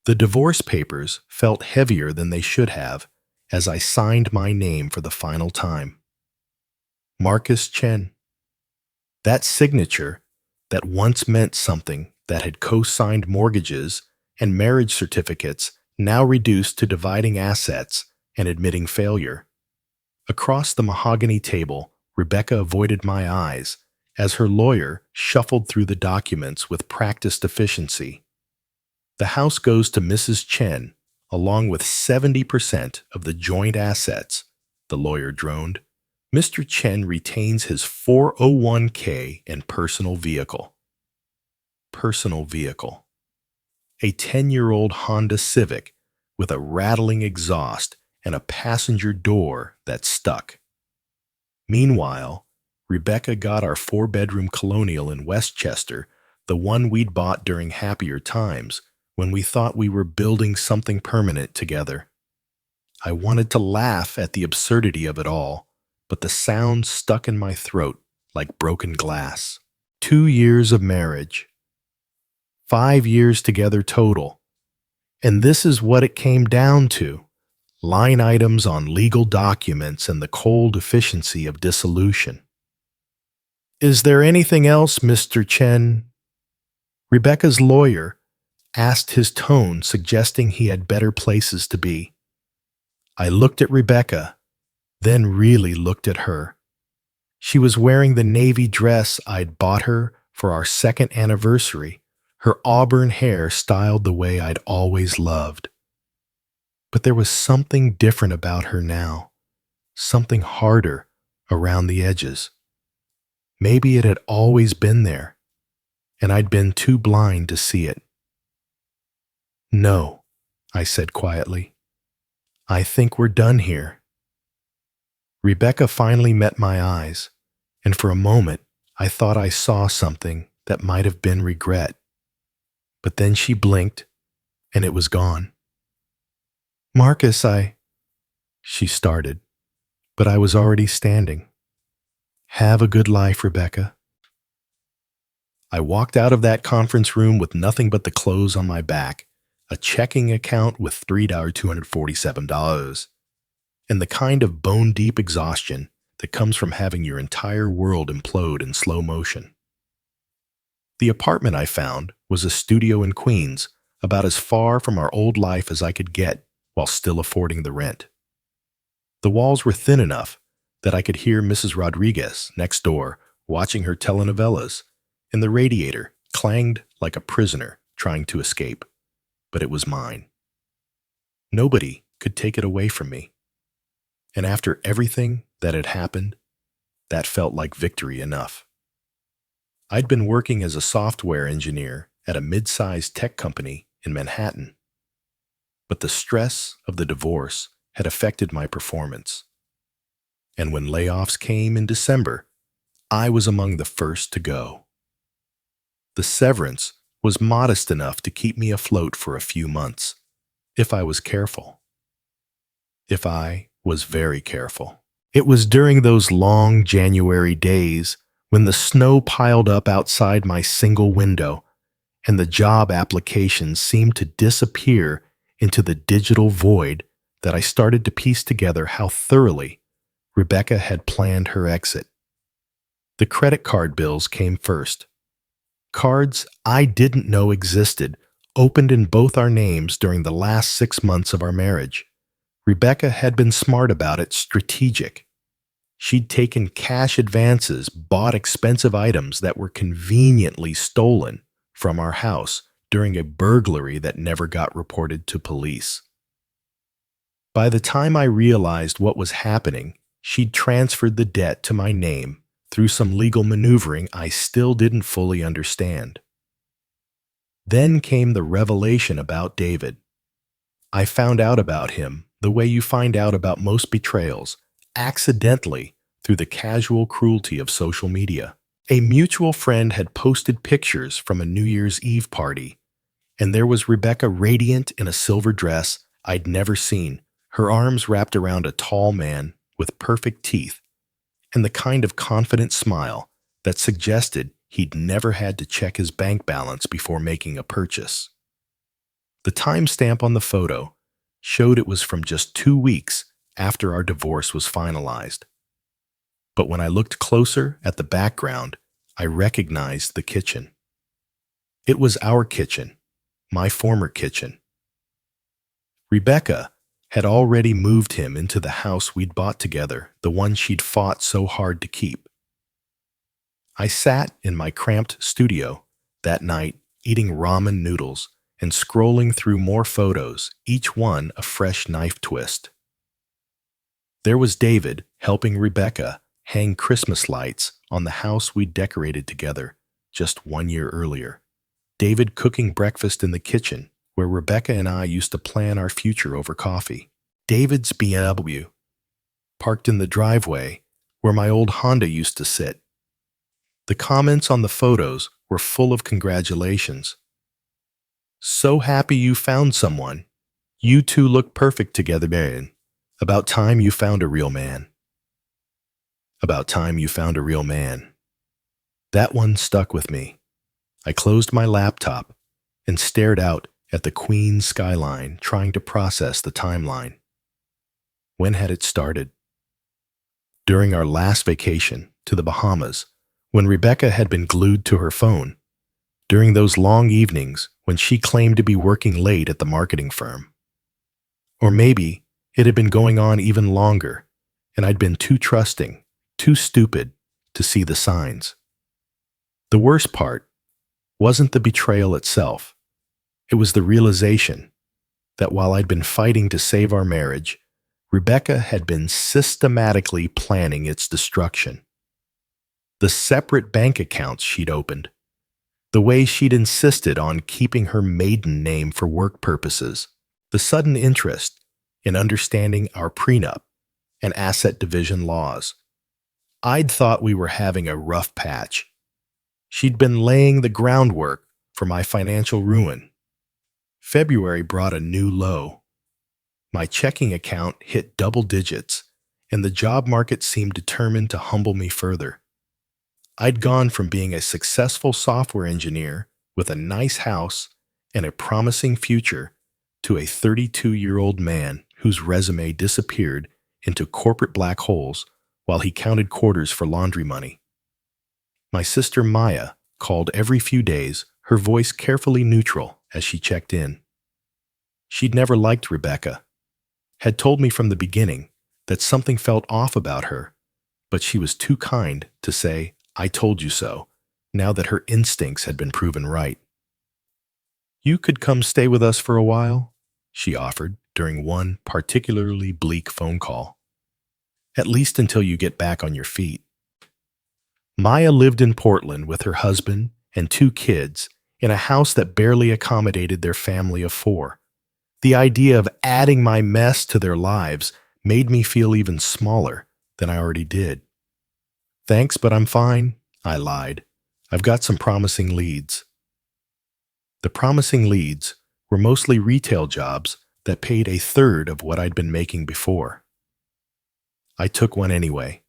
The divorce papers felt heavier than they should have as I signed my name for the final time. Marcus Chen. That signature that once meant something, that had co-signed mortgages and marriage certificates, now reduced to dividing assets and admitting failure. Across the mahogany table, Rebecca avoided my eyes as her lawyer shuffled through the documents with practiced efficiency. The house goes to Mrs. Chen, along with 70% of the joint assets, the lawyer droned. Mr. Chen retains his 401k and personal vehicle. Personal vehicle. A 10-year-old Honda Civic with a rattling exhaust and a passenger door that stuck. Meanwhile, Rebecca got our 4-bedroom colonial in Westchester, the one we'd bought during happier times, when we thought we were building something permanent together. I wanted to laugh at the absurdity of it all, but the sound stuck in my throat like broken glass. 2 years of marriage. 5 years together total. And this is what it came down to. Line items on legal documents and the cold efficiency of dissolution. "Is there anything else, Mr. Chen?" Rebecca's lawyer asked, his tone suggesting he had better places to be. I looked at Rebecca, then really looked at her. She was wearing the navy dress I'd bought her for our second anniversary, her auburn hair styled the way I'd always loved. But there was something different about her now, something harder around the edges. Maybe it had always been there, and I'd been too blind to see it. "No," I said quietly. "I think we're done here." Rebecca finally met my eyes, and for a moment I thought I saw something that might have been regret. But then she blinked, and it was gone. "Marcus, she started, but I was already standing. "Have a good life, Rebecca." I walked out of that conference room with nothing but the clothes on my back, a checking account with $3,247, and the kind of bone-deep exhaustion that comes from having your entire world implode in slow motion. The apartment I found was a studio in Queens, about as far from our old life as I could get while still affording the rent. The walls were thin enough that I could hear Mrs. Rodriguez next door watching her telenovelas, and the radiator clanged like a prisoner trying to escape. But it was mine. Nobody could take it away from me. And after everything that had happened, that felt like victory enough. I'd been working as a software engineer at a mid-sized tech company in Manhattan. But the stress of the divorce had affected my performance. And when layoffs came in December, I was among the first to go. The severance was modest enough to keep me afloat for a few months, if I was careful. If I was very careful. It was during those long January days when the snow piled up outside my single window and the job applications seemed to disappear into the digital void that I started to piece together how thoroughly Rebecca had planned her exit. The credit card bills came first. Cards I didn't know existed opened in both our names during the last 6 months of our marriage. Rebecca had been smart about it, strategic. She'd taken cash advances, bought expensive items that were conveniently stolen from our house during a burglary that never got reported to police. By the time I realized what was happening, she'd transferred the debt to my name through some legal maneuvering I still didn't fully understand. Then came the revelation about David. I found out about him the way you find out about most betrayals, accidentally through the casual cruelty of social media. A mutual friend had posted pictures from a New Year's Eve party, and there was Rebecca radiant in a silver dress I'd never seen, her arms wrapped around a tall man with perfect teeth, and the kind of confident smile that suggested he'd never had to check his bank balance before making a purchase. The timestamp on the photo showed it was from just 2 weeks after our divorce was finalized. But when I looked closer at the background, I recognized the kitchen. It was our kitchen, my former kitchen. Rebecca had already moved him into the house we'd bought together, the one she'd fought so hard to keep. I sat in my cramped studio that night, eating ramen noodles and scrolling through more photos, each one a fresh knife twist. There was David helping Rebecca hang Christmas lights on the house we'd decorated together just 1 year earlier. David cooking breakfast in the kitchen where Rebecca and I used to plan our future over coffee. David's BMW parked in the driveway where my old Honda used to sit. The comments on the photos were full of congratulations. "So happy you found someone. You two look perfect together, man. About time you found a real man. About time you found a real man." That one stuck with me. I closed my laptop and stared out at the Queens skyline, trying to process the timeline. When had it started? During our last vacation to the Bahamas, when Rebecca had been glued to her phone, during those long evenings when she claimed to be working late at the marketing firm. Or maybe it had been going on even longer, and I'd been too trusting, too stupid to see the signs. The worst part wasn't the betrayal itself. It was the realization that while I'd been fighting to save our marriage, Rebecca had been systematically planning its destruction. The separate bank accounts she'd opened, the way she'd insisted on keeping her maiden name for work purposes, the sudden interest in understanding our prenup and asset division laws. I'd thought we were having a rough patch. She'd been laying the groundwork for my financial ruin. February brought a new low. My checking account hit double digits, and the job market seemed determined to humble me further. I'd gone from being a successful software engineer with a nice house and a promising future to a 32-year-old man whose resume disappeared into corporate black holes while he counted quarters for laundry money. My sister Maya called every few days, her voice carefully neutral as she checked in. She'd never liked Rebecca, had told me from the beginning that something felt off about her, but she was too kind to say, "I told you so," now that her instincts had been proven right. "You could come stay with us for a while," she offered during one particularly bleak phone call. "At least until you get back on your feet." Maya lived in Portland with her husband and 2 kids in a house that barely accommodated their family of 4. The idea of adding my mess to their lives made me feel even smaller than I already did. "Thanks, but I'm fine," I lied. "I've got some promising leads." The promising leads were mostly retail jobs that paid a third of what I'd been making before. I took one anyway.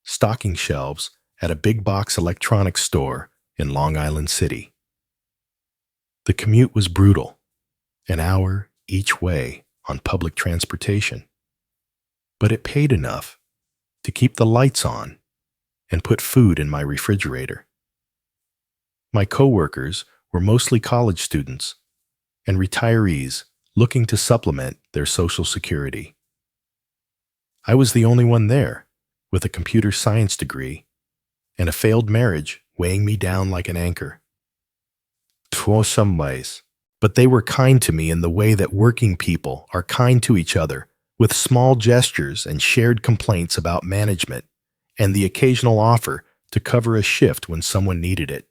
Stocking shelves at a big box electronics store in Long Island City. The commute was brutal, an hour each way on public transportation. But it paid enough to keep the lights on and put food in my refrigerator. My coworkers were mostly college students and retirees looking to supplement their Social Security. I was the only one there with a computer science degree and a failed marriage weighing me down like an anchor. For some ways, but they were kind to me in the way that working people are kind to each other, with small gestures and shared complaints about management and the occasional offer to cover a shift when someone needed it.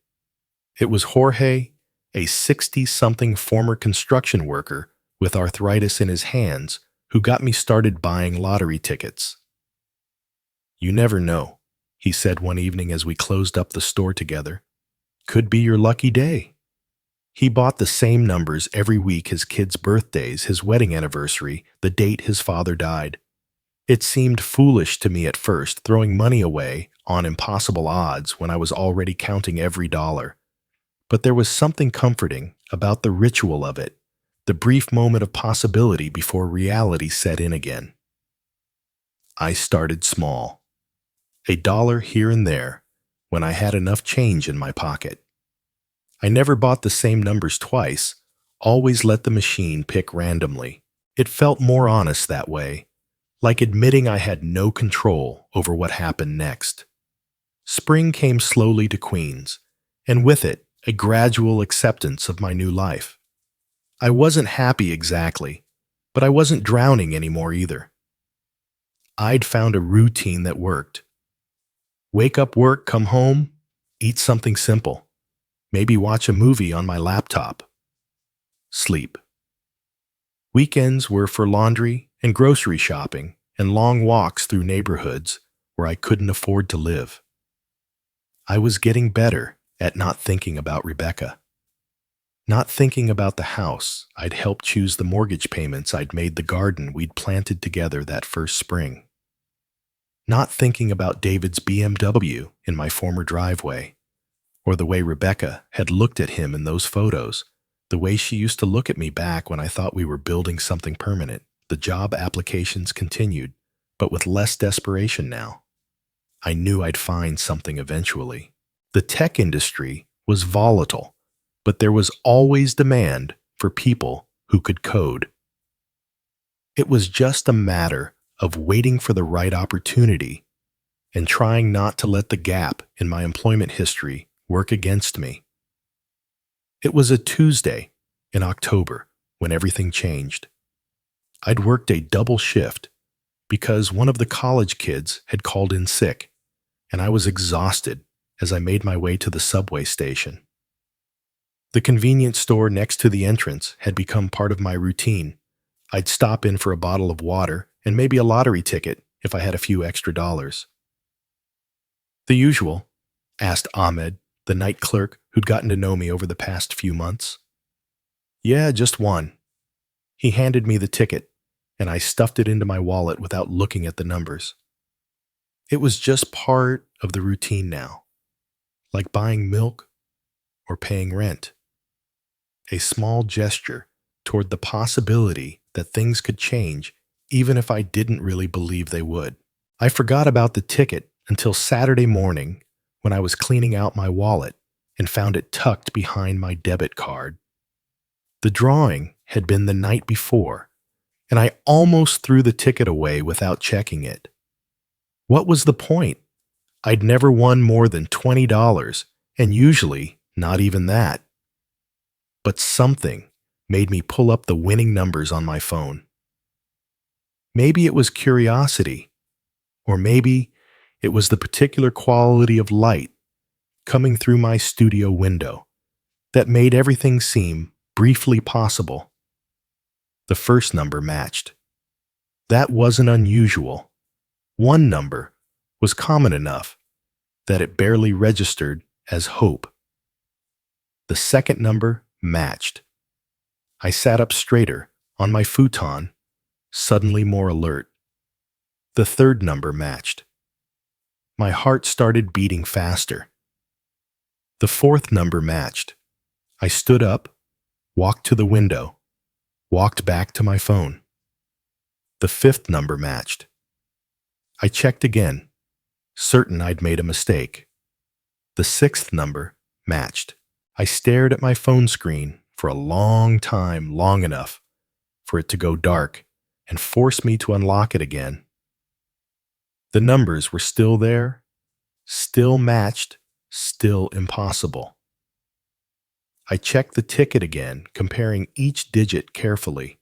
It was Jorge, a 60-something former construction worker with arthritis in his hands, who got me started buying lottery tickets. "You never know," he said one evening as we closed up the store together. "Could be your lucky day." He bought the same numbers every week: his kids' birthdays, his wedding anniversary, the date his father died. It seemed foolish to me at first, throwing money away on impossible odds when I was already counting every dollar. But there was something comforting about the ritual of it, the brief moment of possibility before reality set in again. I started small, $1 here and there, when I had enough change in my pocket. I never bought the same numbers twice, always let the machine pick randomly. It felt more honest that way, like admitting I had no control over what happened next. Spring came slowly to Queens, and with it, a gradual acceptance of my new life. I wasn't happy exactly, but I wasn't drowning anymore either. I'd found a routine that worked. Wake up, work, come home, eat something simple, maybe watch a movie on my laptop, sleep. Weekends were for laundry and grocery shopping and long walks through neighborhoods where I couldn't afford to live. I was getting better at not thinking about Rebecca. Not thinking about the house I'd helped choose, the mortgage payments I'd made, the garden we'd planted together that first spring. Not thinking about David's BMW in my former driveway, or the way Rebecca had looked at him in those photos, the way she used to look at me back when I thought we were building something permanent. The job applications continued, but with less desperation now. I knew I'd find something eventually. The tech industry was volatile, but there was always demand for people who could code. It was just a matter of waiting for the right opportunity and trying not to let the gap in my employment history work against me. It was a Tuesday in October when everything changed. I'd worked a double shift because one of the college kids had called in sick, and I was exhausted as I made my way to the subway station. The convenience store next to the entrance had become part of my routine. I'd stop in for a bottle of water and maybe a lottery ticket if I had a few extra dollars. "The usual?" asked Ahmed, the night clerk who'd gotten to know me over the past few months. "Yeah, just one." He handed me the ticket, and I stuffed it into my wallet without looking at the numbers. It was just part of the routine now, like buying milk or paying rent. A small gesture toward the possibility that things could change even if I didn't really believe they would. I forgot about the ticket until Saturday morning when I was cleaning out my wallet and found it tucked behind my debit card. The drawing had been the night before, and I almost threw the ticket away without checking it. What was the point? I'd never won more than $20, and usually not even that. But something made me pull up the winning numbers on my phone. Maybe it was curiosity, or maybe it was the particular quality of light coming through my studio window that made everything seem briefly possible. The first number matched. That wasn't unusual. One number was common enough that it barely registered as hope. The second number matched. I sat up straighter on my futon, suddenly more alert. The third number matched. My heart started beating faster. The fourth number matched. I stood up, walked to the window, walked back to my phone. The fifth number matched. I checked again, certain I'd made a mistake. The sixth number matched. I stared at my phone screen for a long time, long enough for it to go dark and force me to unlock it again. The numbers were still there, still matched, still impossible. I checked the ticket again, comparing each digit carefully.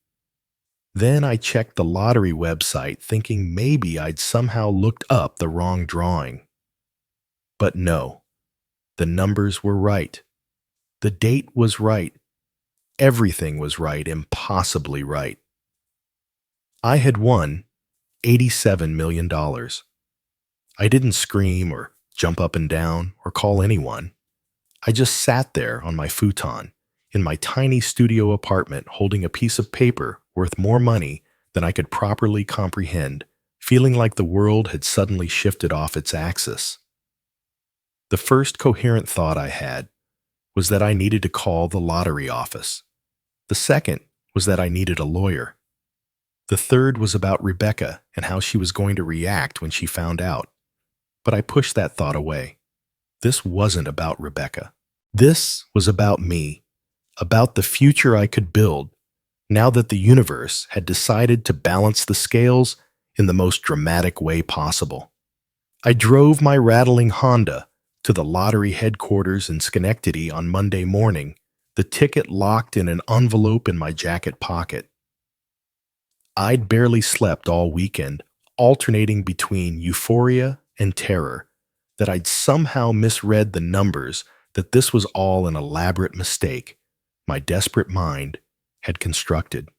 Then I checked the lottery website, thinking maybe I'd somehow looked up the wrong drawing. But no, the numbers were right. The date was right. Everything was right, impossibly right. I had won $87 million. I didn't scream or jump up and down or call anyone. I just sat there on my futon in my tiny studio apartment holding a piece of paper worth more money than I could properly comprehend, feeling like the world had suddenly shifted off its axis. The first coherent thought I had was that I needed to call the lottery office. The second was that I needed a lawyer. The third was about Rebecca and how she was going to react when she found out. But I pushed that thought away. This wasn't about Rebecca. This was about me, about the future I could build now that the universe had decided to balance the scales in the most dramatic way possible. I drove my rattling Honda to the lottery headquarters in Schenectady on Monday morning, the ticket locked in an envelope in my jacket pocket. I'd barely slept all weekend, alternating between euphoria and terror that I'd somehow misread the numbers, that this was all an elaborate mistake my desperate mind had constructed.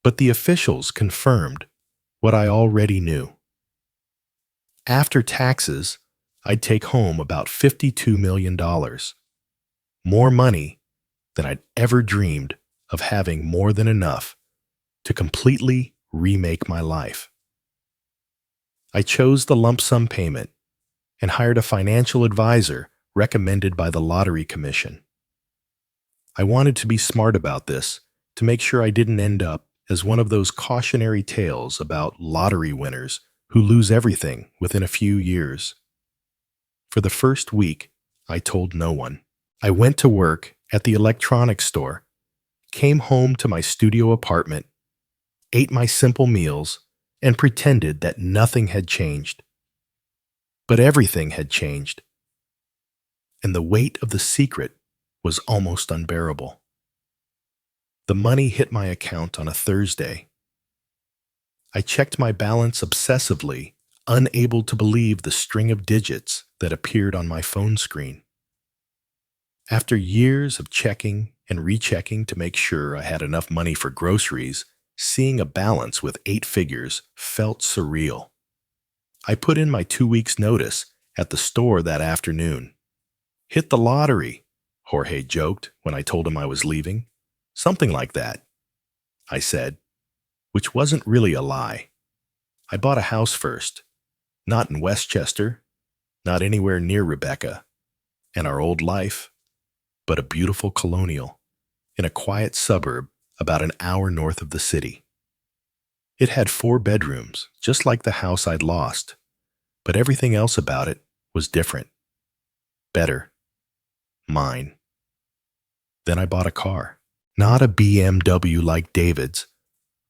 But the officials confirmed what I already knew. After taxes, I'd take home about $52 million, more money than I'd ever dreamed of having, more than enough to completely remake my life. I chose the lump sum payment and hired a financial advisor recommended by the Lottery Commission. I wanted to be smart about this to make sure I didn't end up as one of those cautionary tales about lottery winners who lose everything within a few years. For the first week, I told no one. I went to work at the electronics store, came home to my studio apartment, ate my simple meals, and pretended that nothing had changed. But everything had changed, and the weight of the secret was almost unbearable. The money hit my account on a Thursday. I checked my balance obsessively, unable to believe the string of digits that appeared on my phone screen. After years of checking and rechecking to make sure I had enough money for groceries, seeing a balance with 8 figures felt surreal. I put in my 2 weeks' notice at the store that afternoon. "Hit the lottery," Jorge joked when I told him I was leaving. "Something like that," I said, which wasn't really a lie. I bought a house first, not in Westchester, not anywhere near Rebecca and our old life, but a beautiful colonial in a quiet suburb about an hour north of the city. It had 4 bedrooms, just like the house I'd lost, but everything else about it was different. Better. Mine. Then I bought a car. Not a BMW like David's,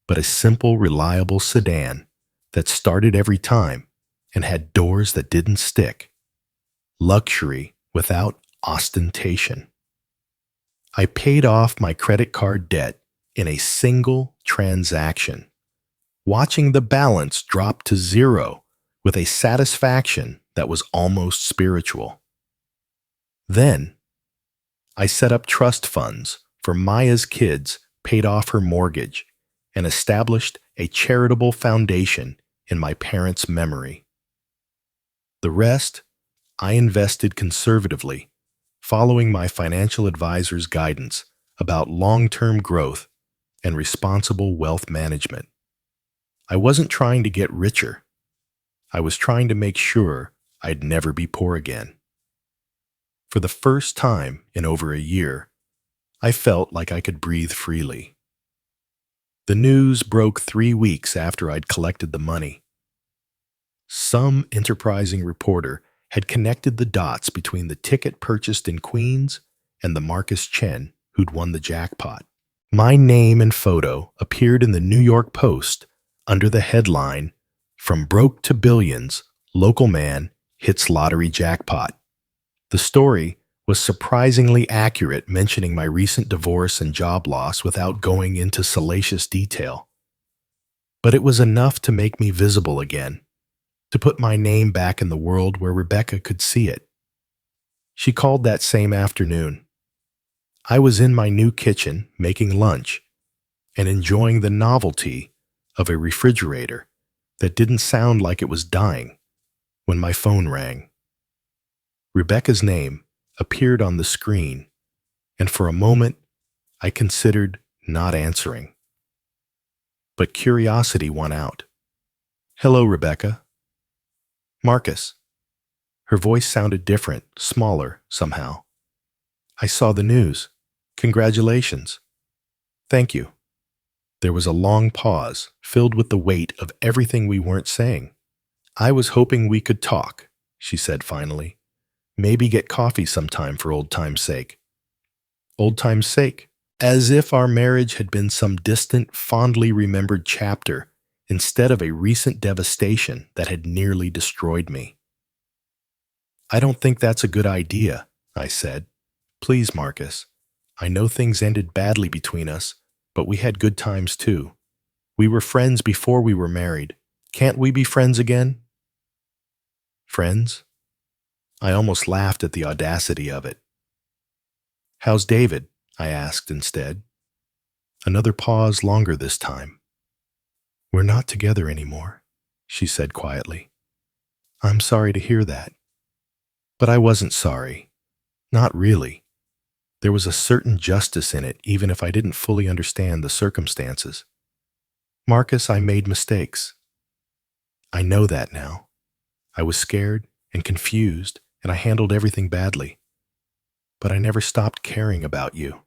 but a simple, reliable sedan that started every time and had doors that didn't stick. Luxury without ostentation. I paid off my credit card debt in a single transaction, watching the balance drop to 0 with a satisfaction that was almost spiritual. Then, I set up trust funds for Maya's kids, paid off her mortgage, and established a charitable foundation in my parents' memory. The rest, I invested conservatively, following my financial advisor's guidance about long-term growth and responsible wealth management. I wasn't trying to get richer. I was trying to make sure I'd never be poor again. For the first time in over a year, I felt like I could breathe freely. The news broke 3 weeks after I'd collected the money. Some enterprising reporter had connected the dots between the ticket purchased in Queens and the Marcus Chen who'd won the jackpot. My name and photo appeared in the New York Post under the headline, "From Broke to Billions, Local Man Hits Lottery Jackpot." The story was surprisingly accurate, mentioning my recent divorce and job loss without going into salacious detail. But it was enough to make me visible again, to put my name back in the world where Rebecca could see it. She called that same afternoon. I was in my new kitchen making lunch and enjoying the novelty of a refrigerator that didn't sound like it was dying when my phone rang. Rebecca's name appeared on the screen, and for a moment I considered not answering. But curiosity won out. "Hello, Rebecca." "Marcus." Her voice sounded different, smaller, somehow. "I saw the news. Congratulations." Thank you. There was a long pause, filled with the weight of everything we weren't saying. I was hoping we could talk, she said finally. Maybe get coffee sometime for old time's sake. Old time's sake? As if our marriage had been some distant, fondly remembered chapter instead of a recent devastation that had nearly destroyed me. I don't think that's a good idea, I said. Please, Marcus. I know things ended badly between us, but we had good times too. We were friends before we were married. Can't we be friends again? Friends? I almost laughed at the audacity of it. How's David? I asked instead. Another pause, longer this time. We're not together anymore, she said quietly. I'm sorry to hear that. But I wasn't sorry. Not really. There was a certain justice in it, even if I didn't fully understand the circumstances. Marcus, I made mistakes. I know that now. I was scared and confused, and I handled everything badly. But I never stopped caring about you.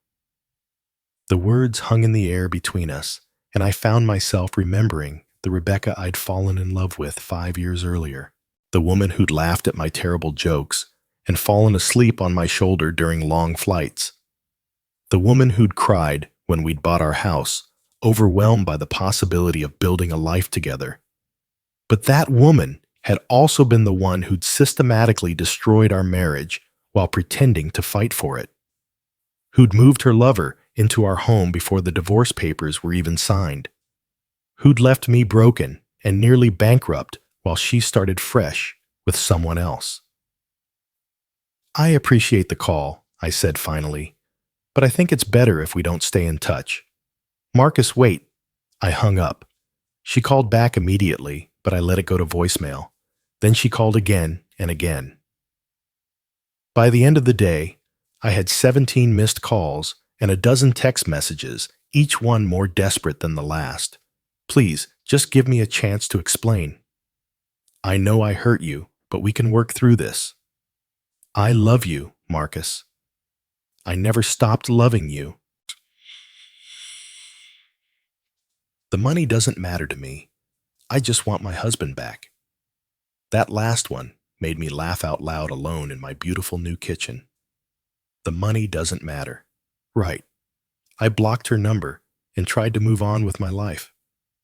The words hung in the air between us, and I found myself remembering the Rebecca I'd fallen in love with 5 years earlier, the woman who'd laughed at my terrible jokes and fallen asleep on my shoulder during long flights, the woman who'd cried when we'd bought our house, overwhelmed by the possibility of building a life together. But that woman had also been the one who'd systematically destroyed our marriage while pretending to fight for it, who'd moved her lover into our home before the divorce papers were even signed, who'd left me broken and nearly bankrupt while she started fresh with someone else. I appreciate the call, I said finally, but I think it's better if we don't stay in touch. Marcus, wait. I hung up. She called back immediately, but I let it go to voicemail. Then she called again and again. By the end of the day, I had 17 missed calls and a dozen text messages, each one more desperate than the last. Please, just give me a chance to explain. I know I hurt you, but we can work through this. I love you, Marcus. I never stopped loving you. The money doesn't matter to me. I just want my husband back. That last one made me laugh out loud alone in my beautiful new kitchen. The money doesn't matter. Right. I blocked her number and tried to move on with my life.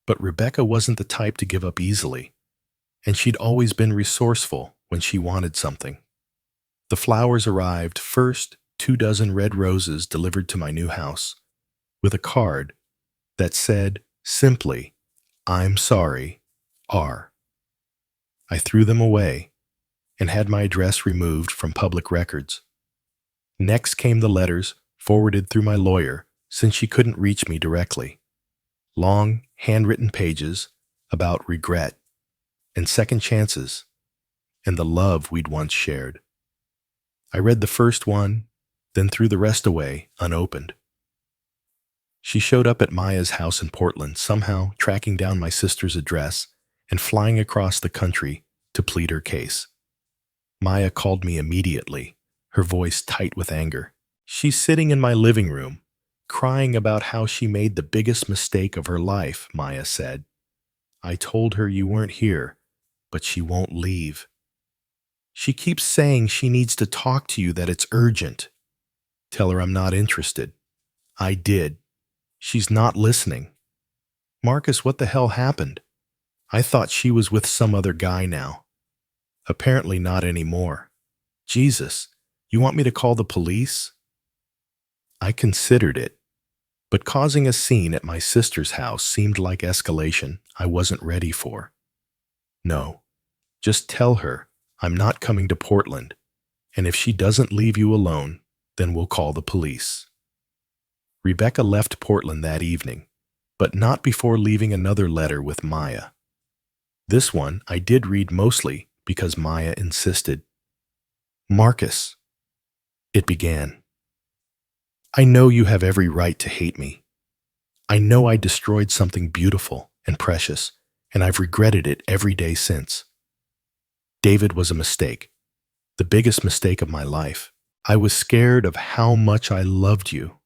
But Rebecca wasn't the type to give up easily, and she'd always been resourceful when she wanted something. The flowers arrived first, 24 red roses delivered to my new house, with a card that said simply, I'm sorry, R. I threw them away and had my address removed from public records. Next came the letters forwarded through my lawyer since she couldn't reach me directly. Long, handwritten pages about regret and second chances and the love we'd once shared. I read the first one, then threw the rest away unopened. She showed up at Maya's house in Portland, somehow tracking down my sister's address and flying across the country to plead her case. Maya called me immediately, her voice tight with anger. She's sitting in my living room, crying about how she made the biggest mistake of her life, Maya said. I told her you weren't here, but she won't leave. She keeps saying she needs to talk to you, that it's urgent. Tell her I'm not interested. I did. She's not listening. Marcus, what the hell happened? I thought she was with some other guy now. Apparently not anymore. Jesus, you want me to call the police? I considered it, but causing a scene at my sister's house seemed like escalation I wasn't ready for. No, just tell her I'm not coming to Portland, and if she doesn't leave you alone, then we'll call the police. Rebecca left Portland that evening, but not before leaving another letter with Maya. This one I did read mostly because Maya insisted. Marcus, it began. I know you have every right to hate me. I know I destroyed something beautiful and precious, and I've regretted it every day since. David was a mistake, the biggest mistake of my life. I was scared of how much I loved you.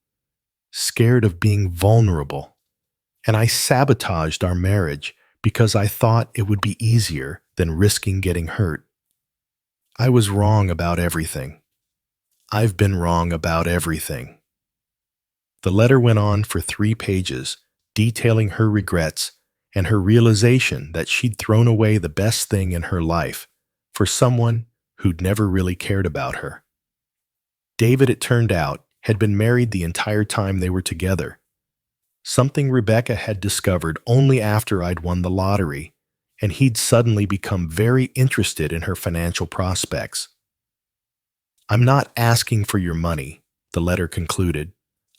scared of being vulnerable, and I sabotaged our marriage because I thought it would be easier than risking getting hurt. I was wrong about everything. I've been wrong about everything. The letter went on for 3 pages, detailing her regrets and her realization that she'd thrown away the best thing in her life for someone who'd never really cared about her. David, it turned out, had been married the entire time they were together, something Rebecca had discovered only after I'd won the lottery, and he'd suddenly become very interested in her financial prospects. "I'm not asking for your money," the letter concluded.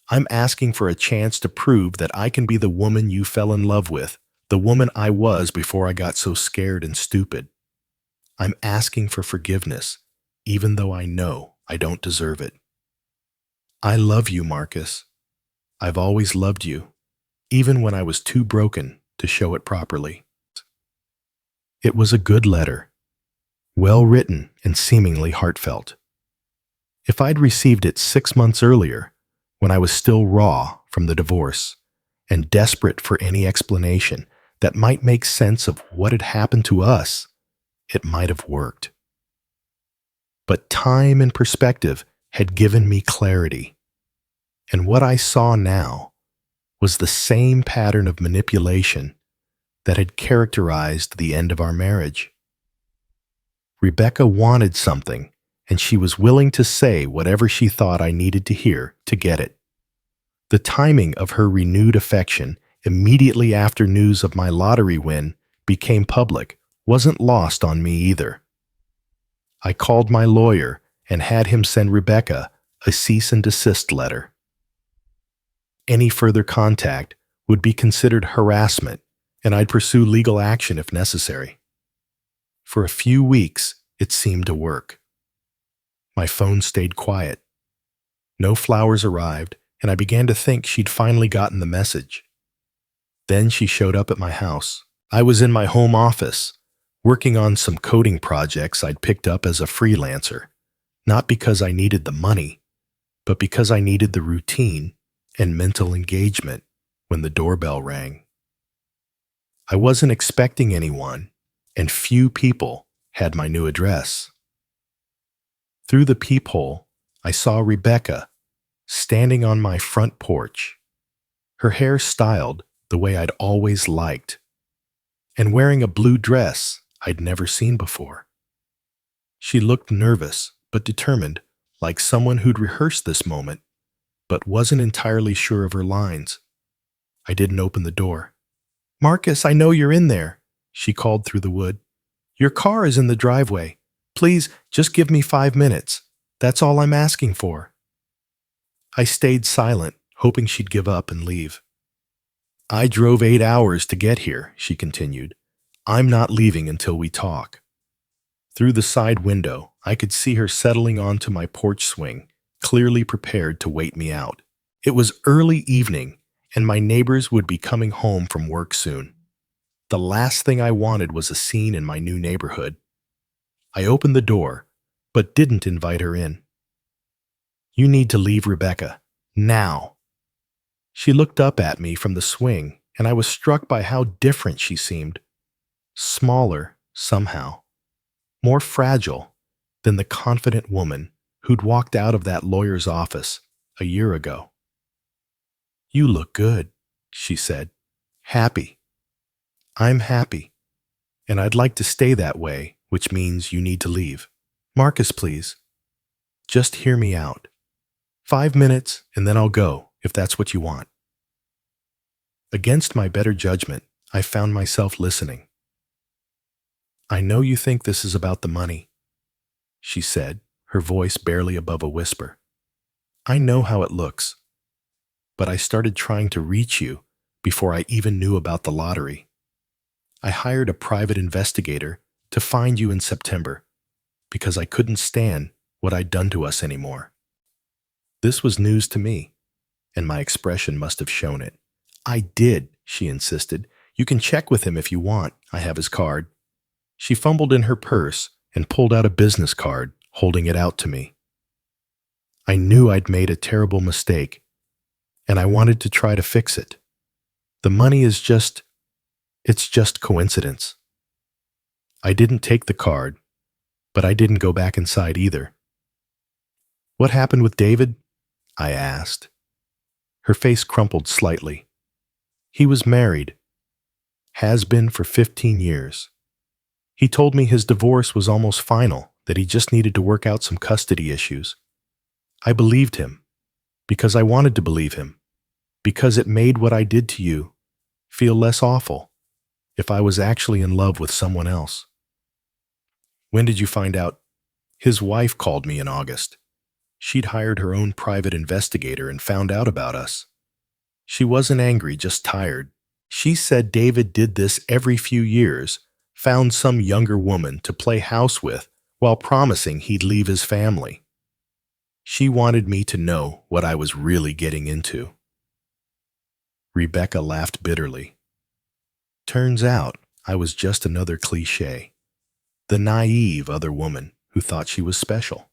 "I'm asking for a chance to prove that I can be the woman you fell in love with, the woman I was before I got so scared and stupid. I'm asking for forgiveness, even though I know I don't deserve it. I love you, Marcus. I've always loved you, even when I was too broken to show it properly." It was a good letter, well written and seemingly heartfelt. If I'd received it 6 months earlier, when I was still raw from the divorce and desperate for any explanation that might make sense of what had happened to us, it might have worked. But time and perspective had given me clarity, and what I saw now was the same pattern of manipulation that had characterized the end of our marriage. Rebecca wanted something, and she was willing to say whatever she thought I needed to hear to get it. The timing of her renewed affection immediately after news of my lottery win became public wasn't lost on me either. I called my lawyer and had him send Rebecca a cease and desist letter. Any further contact would be considered harassment, and I'd pursue legal action if necessary. For a few weeks, it seemed to work. My phone stayed quiet. No flowers arrived, and I began to think she'd finally gotten the message. Then she showed up at my house. I was in my home office, working on some coding projects I'd picked up as a freelancer, not because I needed the money, but because I needed the routine and mental engagement when the doorbell rang. I wasn't expecting anyone, and few people had my new address. Through the peephole, I saw Rebecca standing on my front porch, her hair styled the way I'd always liked, and wearing a blue dress I'd never seen before. She looked nervous but determined, like someone who'd rehearsed this moment, but wasn't entirely sure of her lines. I didn't open the door. "Marcus, I know you're in there," she called through the wood. "Your car is in the driveway. Please, just give me 5 minutes. That's all I'm asking for." I stayed silent, hoping she'd give up and leave. "I drove 8 hours to get here," she continued. "I'm not leaving until we talk." Through the side window, I could see her settling onto my porch swing, clearly prepared to wait me out. It was early evening, and my neighbors would be coming home from work soon. The last thing I wanted was a scene in my new neighborhood. I opened the door, but didn't invite her in. "You need to leave, Rebecca. Now." She looked up at me from the swing, and I was struck by how different she seemed. Smaller, somehow. More fragile than the confident woman who'd walked out of that lawyer's office a year ago. "You look good," she said. "Happy." "I'm happy, and I'd like to stay that way, which means you need to leave. Marcus, please. Just hear me out. 5 minutes, and then I'll go, if that's what you want." Against my better judgment, I found myself listening. "I know you think this is about the money," she said, her voice barely above a whisper. "I know how it looks. But I started trying to reach you before I even knew about the lottery. I hired a private investigator to find you in September because I couldn't stand what I'd done to us anymore." This was news to me, and my expression must have shown it. "I did," she insisted. "You can check with him if you want. I have his card." She fumbled in her purse and pulled out a business card, holding it out to me. I knew I'd made a terrible mistake, and I wanted to try to fix it. The money is it's just coincidence. I didn't take the card, but I didn't go back inside either. What happened with David? I asked. Her face crumpled slightly. He was married. Has been for 15 years. He told me his divorce was almost final, that he just needed to work out some custody issues. I believed him, because I wanted to believe him, because it made what I did to you feel less awful if I was actually in love with someone else. When did you find out? His wife called me in August. She'd hired her own private investigator and found out about us. She wasn't angry, just tired. She said David did this every few years, found some younger woman to play house with while promising he'd leave his family. She wanted me to know what I was really getting into. Rebecca laughed bitterly. Turns out I was just another cliché, the naive other woman who thought she was special.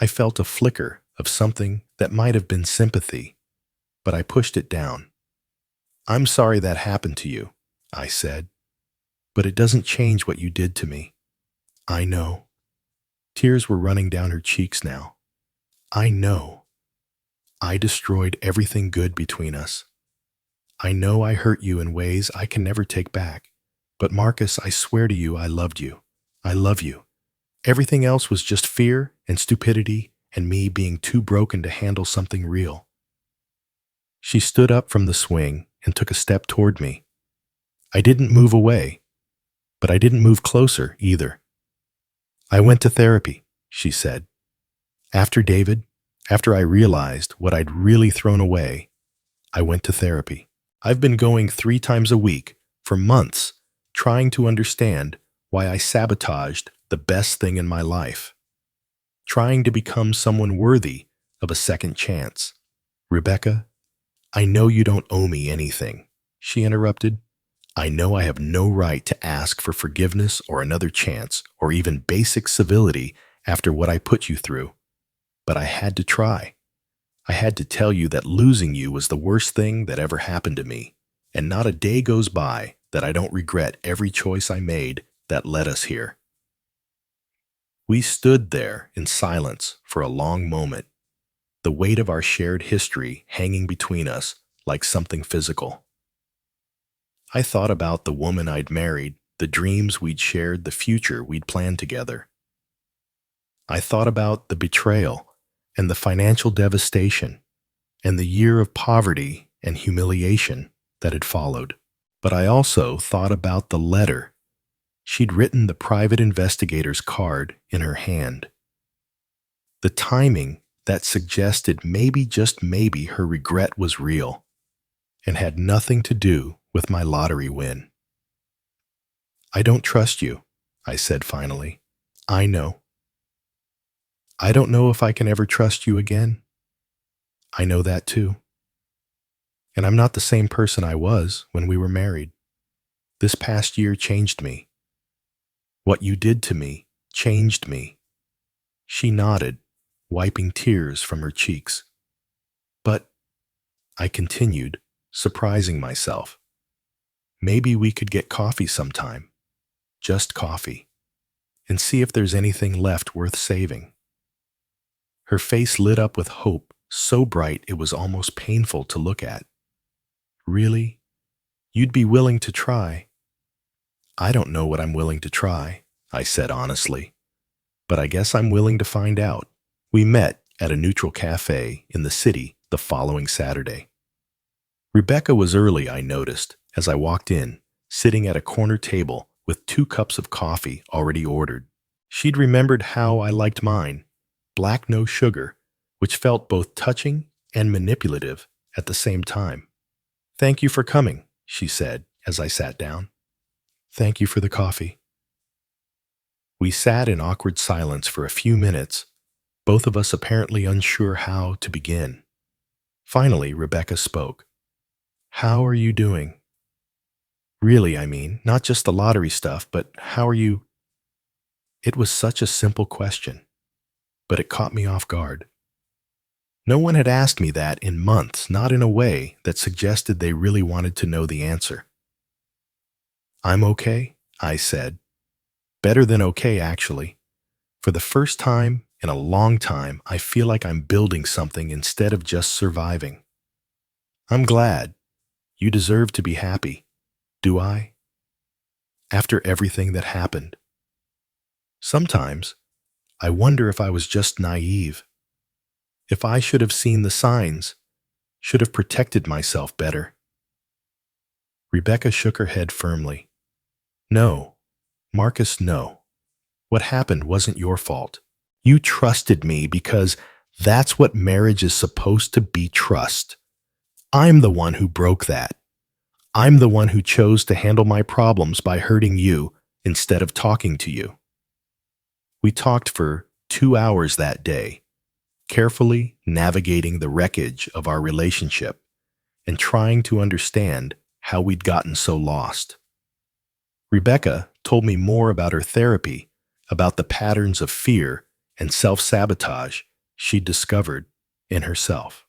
I felt a flicker of something that might have been sympathy, but I pushed it down. I'm sorry that happened to you, I said, but it doesn't change what you did to me. I know. Tears were running down her cheeks now. I know. I destroyed everything good between us. I know I hurt you in ways I can never take back, but Marcus, I swear to you I loved you. I love you. Everything else was just fear and stupidity and me being too broken to handle something real. She stood up from the swing and took a step toward me. I didn't move away, but I didn't move closer either. I went to therapy, she said. After David, after I realized what I'd really thrown away, I went to therapy. I've been going 3 times a week for months, trying to understand why I sabotaged the best thing in my life, trying to become someone worthy of a second chance. Rebecca, I know you don't owe me anything, she interrupted. I know I have no right to ask for forgiveness or another chance or even basic civility after what I put you through. But I had to try. I had to tell you that losing you was the worst thing that ever happened to me, and not a day goes by that I don't regret every choice I made that led us here. We stood there in silence for a long moment, the weight of our shared history hanging between us like something physical. I thought about the woman I'd married, the dreams we'd shared, the future we'd planned together. I thought about the betrayal and the financial devastation and the year of poverty and humiliation that had followed. But I also thought about the letter. She'd written the private investigator's card in her hand. The timing that suggested maybe, just maybe, her regret was real and had nothing to do with my lottery win. I don't trust you, I said finally. I know. I don't know if I can ever trust you again. I know that too. And I'm not the same person I was when we were married. This past year changed me. What you did to me changed me. She nodded, wiping tears from her cheeks. But, I continued, surprising myself, maybe we could get coffee sometime, just coffee, and see if there's anything left worth saving. Her face lit up with hope, so bright it was almost painful to look at. Really? You'd be willing to try? I don't know what I'm willing to try, I said honestly, but I guess I'm willing to find out. We met at a neutral cafe in the city the following Saturday. Rebecca was early, I noticed, as I walked in, sitting at a corner table with 2 cups of coffee already ordered. She'd remembered how I liked mine, black, no sugar, which felt both touching and manipulative at the same time. Thank you for coming, she said as I sat down. Thank you for the coffee. We sat in awkward silence for a few minutes, both of us apparently unsure how to begin. Finally, Rebecca spoke. How are you doing? Really, I mean, not just the lottery stuff, but how are you? It was such a simple question, but it caught me off guard. No one had asked me that in months, not in a way that suggested they really wanted to know the answer. "I'm okay," I said. Better than okay, actually. For the first time in a long time, I feel like I'm building something instead of just surviving. "I'm glad. You deserve to be happy. Do I? After everything that happened. Sometimes, I wonder if I was just naive. If I should have seen the signs, should have protected myself better." Rebecca shook her head firmly. "No, Marcus, no. What happened wasn't your fault. You trusted me because that's what marriage is supposed to be, trust. I'm the one who broke that. I'm the one who chose to handle my problems by hurting you instead of talking to you." We talked for 2 hours that day, carefully navigating the wreckage of our relationship and trying to understand how we'd gotten so lost. Rebecca told me more about her therapy, about the patterns of fear and self-sabotage she'd discovered in herself.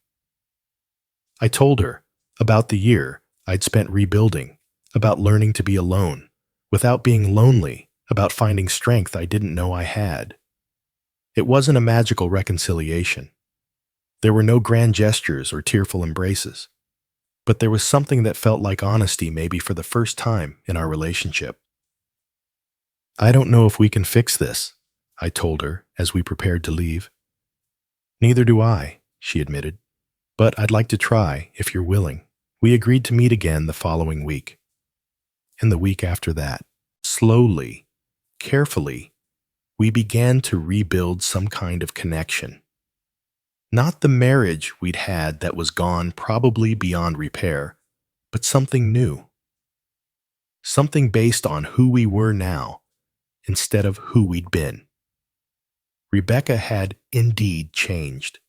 I told her about the year I'd spent rebuilding, about learning to be alone, without being lonely, about finding strength I didn't know I had. It wasn't a magical reconciliation. There were no grand gestures or tearful embraces. But there was something that felt like honesty, maybe for the first time in our relationship. "I don't know if we can fix this," I told her as we prepared to leave. "Neither do I," she admitted. "But I'd like to try if you're willing." We agreed to meet again the following week, and the week after that. Slowly, carefully, we began to rebuild some kind of connection. Not the marriage we'd had that was gone, probably beyond repair, but something new. Something based on who we were now instead of who we'd been. Rebecca had indeed changed.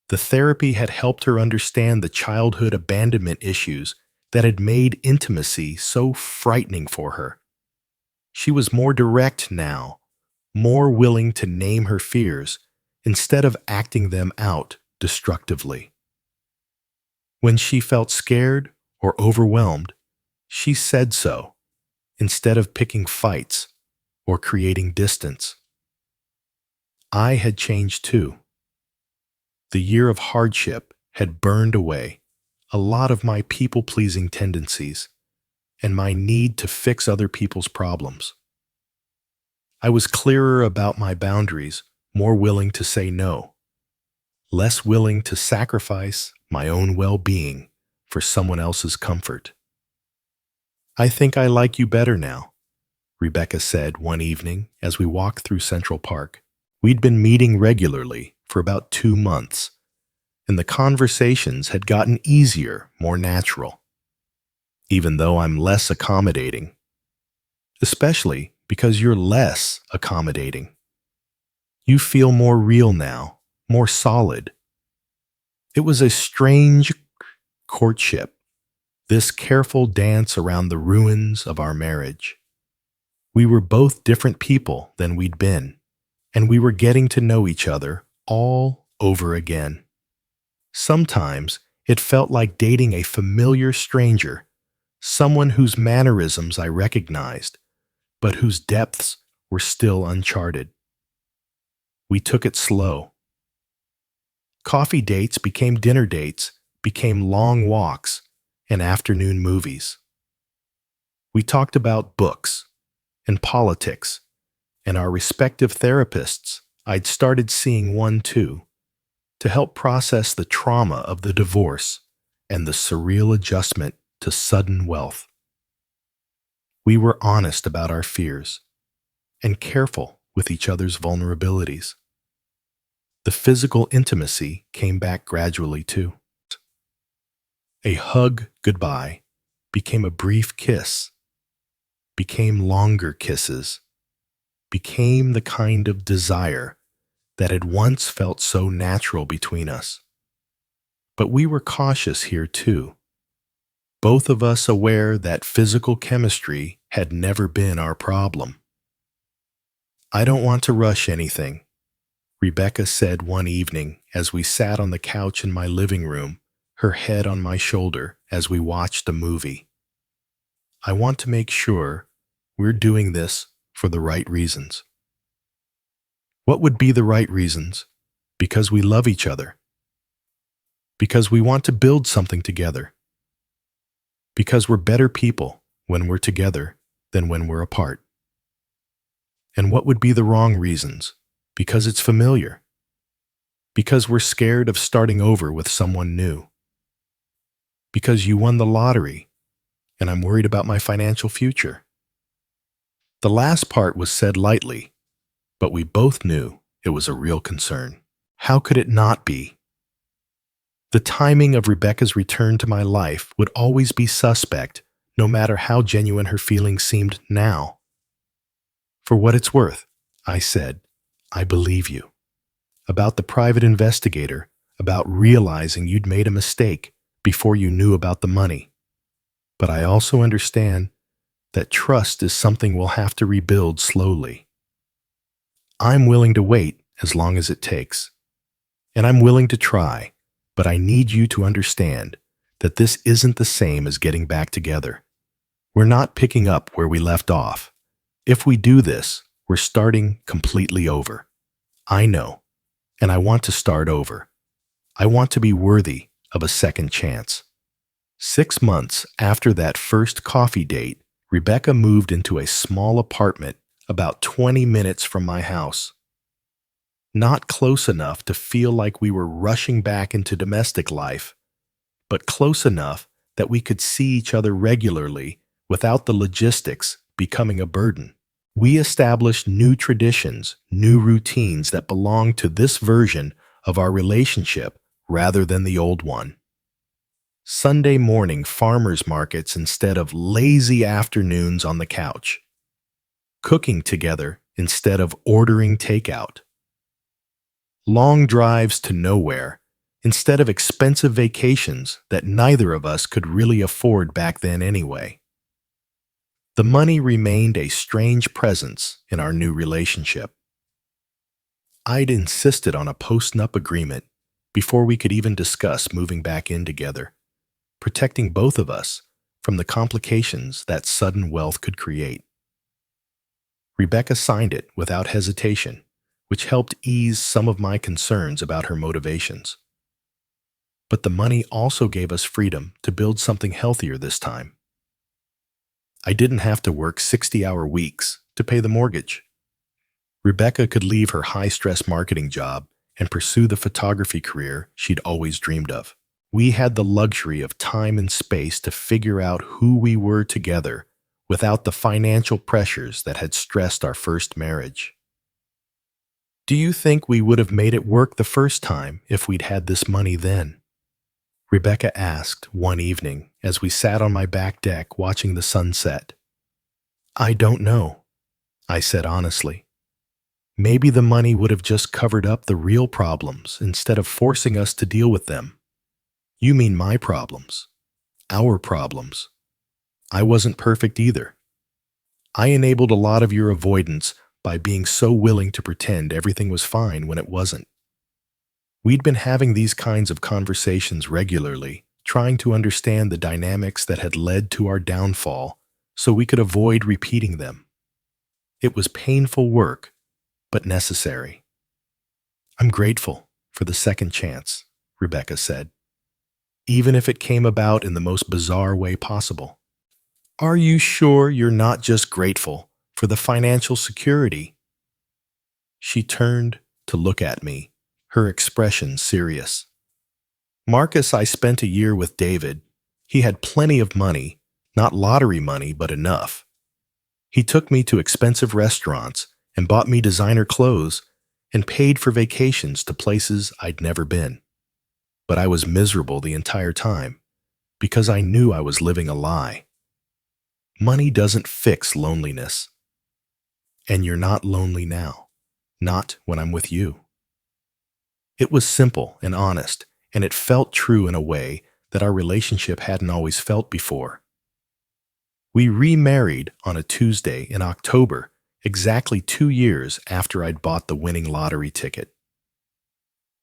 The therapy had helped her understand the childhood abandonment issues that had made intimacy so frightening for her. She was more direct now, more willing to name her fears instead of acting them out destructively. When she felt scared or overwhelmed, she said so instead of picking fights or creating distance. I had changed too. The year of hardship had burned away a lot of my people-pleasing tendencies and my need to fix other people's problems. I was clearer about my boundaries, more willing to say no, less willing to sacrifice my own well-being for someone else's comfort. "I think I like you better now," Rebecca said one evening as we walked through Central Park. We'd been meeting regularly for about 2 months, and the conversations had gotten easier, more natural. Even though I'm less accommodating, especially because you're less accommodating. You feel more real now, more solid. It was a strange courtship, this careful dance around the ruins of our marriage. We were both different people than we'd been, and we were getting to know each other all over again. Sometimes it felt like dating a familiar stranger, someone whose mannerisms I recognized, but whose depths were still uncharted. We took it slow. Coffee dates became dinner dates, became long walks, and afternoon movies. We talked about books and politics and our respective therapists. I'd started seeing one too, to help process the trauma of the divorce and the surreal adjustment to sudden wealth. We were honest about our fears and careful with each other's vulnerabilities. The physical intimacy came back gradually too. A hug goodbye became a brief kiss, became longer kisses, became the kind of desire that had once felt so natural between us. But we were cautious here too, both of us aware that physical chemistry had never been our problem. "I don't want to rush anything," Rebecca said one evening as we sat on the couch in my living room, her head on my shoulder as we watched a movie. I want to make sure we're doing this for the right reasons. What would be the right reasons? Because we love each other. Because we want to build something together. Because we're better people when we're together than when we're apart. And what would be the wrong reasons? Because it's familiar. Because we're scared of starting over with someone new. Because you won the lottery, and I'm worried about my financial future. The last part was said lightly, but we both knew it was a real concern. How could it not be? The timing of Rebecca's return to my life would always be suspect, no matter how genuine her feelings seemed now. For what it's worth, I said, I believe you. About the private investigator, about realizing you'd made a mistake before you knew about the money. But I also understand that trust is something we'll have to rebuild slowly. I'm willing to wait as long as it takes. And I'm willing to try, but I need you to understand that this isn't the same as getting back together. We're not picking up where we left off. If we do this, we're starting completely over. I know, and I want to start over. I want to be worthy of a second chance. 6 months after that first coffee date, Rebecca moved into a small apartment about 20 minutes from my house. Not close enough to feel like we were rushing back into domestic life, but close enough that we could see each other regularly without the logistics becoming a burden. We established new traditions, new routines that belonged to this version of our relationship rather than the old one. Sunday morning farmers markets instead of lazy afternoons on the couch. Cooking together instead of ordering takeout. Long drives to nowhere instead of expensive vacations that neither of us could really afford back then anyway. The money remained a strange presence in our new relationship. I'd insisted on a post-nup agreement before we could even discuss moving back in together, protecting both of us from the complications that sudden wealth could create. Rebecca signed it without hesitation, which helped ease some of my concerns about her motivations. But the money also gave us freedom to build something healthier this time. I didn't have to work 60-hour weeks to pay the mortgage. Rebecca could leave her high-stress marketing job and pursue the photography career she'd always dreamed of. We had the luxury of time and space to figure out who we were together without the financial pressures that had stressed our first marriage. Do you think we would have made it work the first time if we'd had this money then? Rebecca asked one evening as we sat on my back deck watching the sunset. I don't know, I said honestly. Maybe the money would have just covered up the real problems instead of forcing us to deal with them. You mean my problems, our problems. I wasn't perfect either. I enabled a lot of your avoidance by being so willing to pretend everything was fine when it wasn't. We'd been having these kinds of conversations regularly, trying to understand the dynamics that had led to our downfall so we could avoid repeating them. It was painful work, but necessary. I'm grateful for the second chance, Rebecca said, even if it came about in the most bizarre way possible. Are you sure you're not just grateful for the financial security? She turned to look at me, her expression serious. Marcus, I spent a year with David. He had plenty of money, not lottery money, but enough. He took me to expensive restaurants and bought me designer clothes and paid for vacations to places I'd never been. But I was miserable the entire time because I knew I was living a lie. Money doesn't fix loneliness. And you're not lonely now, not when I'm with you. It was simple and honest, and it felt true in a way that our relationship hadn't always felt before. We remarried on a Tuesday in October, exactly 2 years after I'd bought the winning lottery ticket.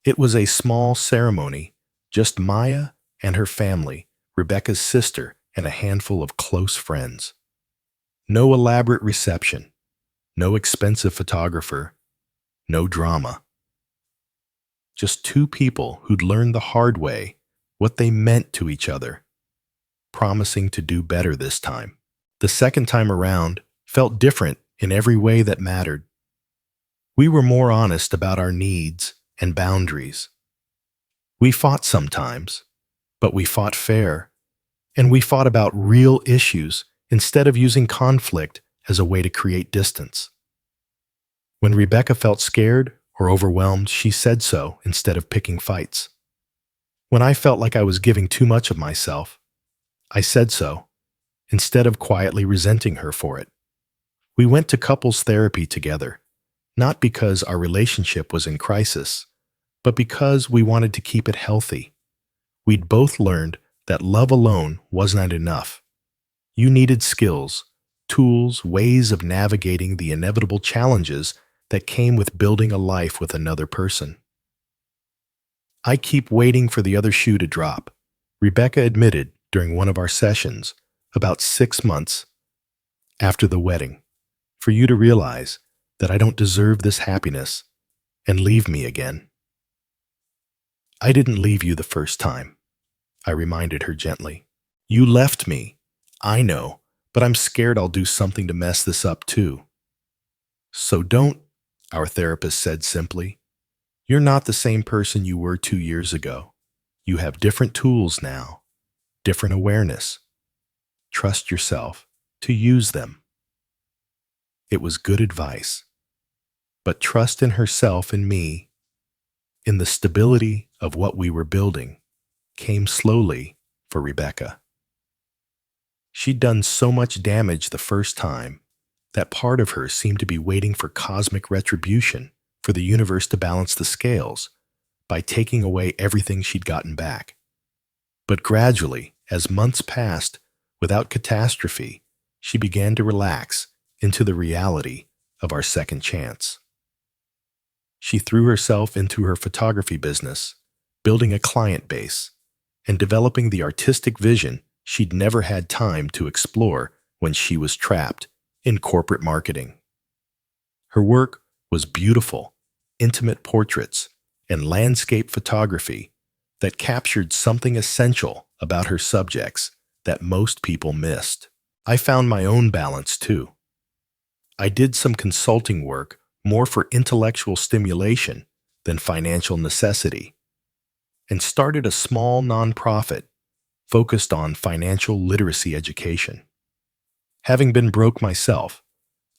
It was a small ceremony, just Maya and her family, Rebecca's sister, and a handful of close friends. No elaborate reception, no expensive photographer, no drama. Just two people who'd learned the hard way what they meant to each other, promising to do better this time. The second time around felt different in every way that mattered. We were more honest about our needs and boundaries. We fought sometimes, but we fought fair, and we fought about real issues instead of using conflict as a way to create distance. When Rebecca felt scared or overwhelmed, she said so instead of picking fights. When I felt like I was giving too much of myself, I said so instead of quietly resenting her for it. We went to couples therapy together, not because our relationship was in crisis, but because we wanted to keep it healthy. We'd both learned that love alone was not enough. You needed skills, tools, ways of navigating the inevitable challenges that came with building a life with another person. I keep waiting for the other shoe to drop, Rebecca admitted during one of our sessions about 6 months after the wedding, for you to realize that I don't deserve this happiness and leave me again. I didn't leave you the first time, I reminded her gently. You left me, I know, but I'm scared I'll do something to mess this up too. So don't, our therapist said simply. You're not the same person you were 2 years ago. You have different tools now, different awareness. Trust yourself to use them. It was good advice, but trust in herself and me, in the stability of what we were building, came slowly for Rebecca. She'd done so much damage the first time that part of her seemed to be waiting for cosmic retribution, for the universe to balance the scales by taking away everything she'd gotten back. But gradually, as months passed, without catastrophe, she began to relax into the reality of our second chance. She threw herself into her photography business, building a client base, and developing the artistic vision she'd never had time to explore when she was trapped in corporate marketing. Her work was beautiful, intimate portraits and landscape photography that captured something essential about her subjects that most people missed. I found my own balance too. I did some consulting work more for intellectual stimulation than financial necessity, and started a small nonprofit focused on financial literacy education. Having been broke myself,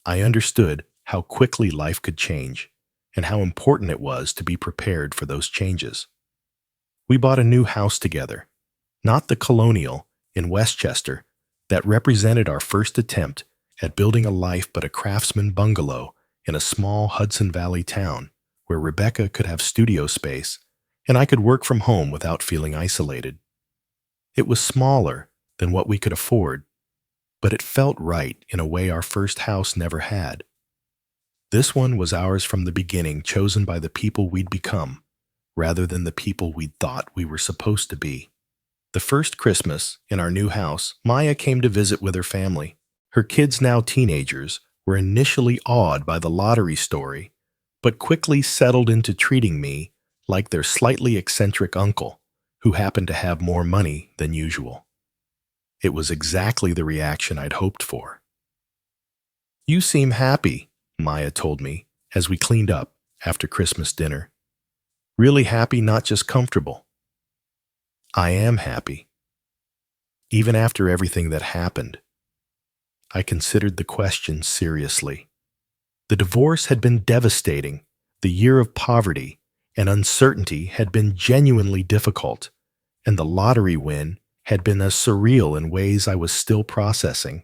I understood how quickly life could change and how important it was to be prepared for those changes. We bought a new house together, not the colonial in Westchester that represented our first attempt at building a life, but a craftsman bungalow in a small Hudson Valley town where Rebecca could have studio space and I could work from home without feeling isolated. It was smaller than what we could afford, but it felt right in a way our first house never had. This one was ours from the beginning, chosen by the people we'd become, rather than the people we'd thought we were supposed to be. The first Christmas in our new house, Maya came to visit with her family. Her kids, now teenagers, were initially awed by the lottery story, but quickly settled into treating me like their slightly eccentric uncle, who happened to have more money than usual. It was exactly the reaction I'd hoped for. You seem happy, Maya told me as we cleaned up after Christmas dinner. Really happy, not just comfortable. I am happy. Even after everything that happened, I considered the question seriously. The divorce had been devastating. The year of poverty and uncertainty had been genuinely difficult, and the lottery win had been as surreal in ways I was still processing.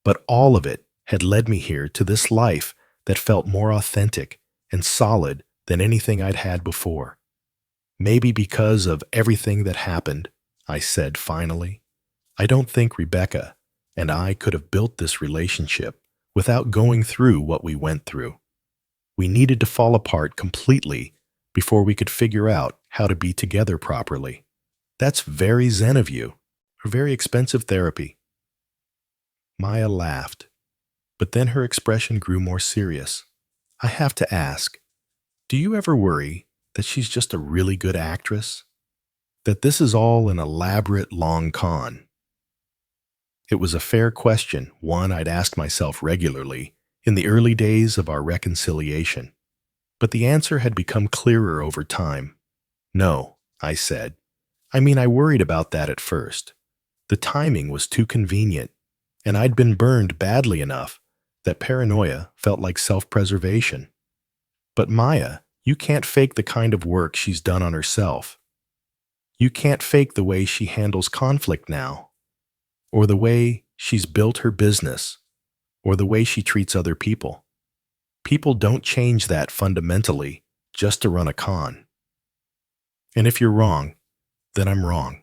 But all of it had led me here to this life that felt more authentic and solid than anything I'd had before. Maybe because of everything that happened, I said finally. I don't think Rebecca and I could have built this relationship without going through what we went through. We needed to fall apart completely before we could figure out how to be together properly. That's very zen of you, or very expensive therapy. Maya laughed, but then her expression grew more serious. I have to ask, do you ever worry that she's just a really good actress? That this is all an elaborate long con? It was a fair question, one I'd asked myself regularly in the early days of our reconciliation. But the answer had become clearer over time. No, I said. I mean, I worried about that at first. The timing was too convenient, and I'd been burned badly enough that paranoia felt like self-preservation. But Maya, you can't fake the kind of work she's done on herself. You can't fake the way she handles conflict now, or the way she's built her business, or the way she treats other people. People don't change that fundamentally just to run a con. And if you're wrong, then I'm wrong.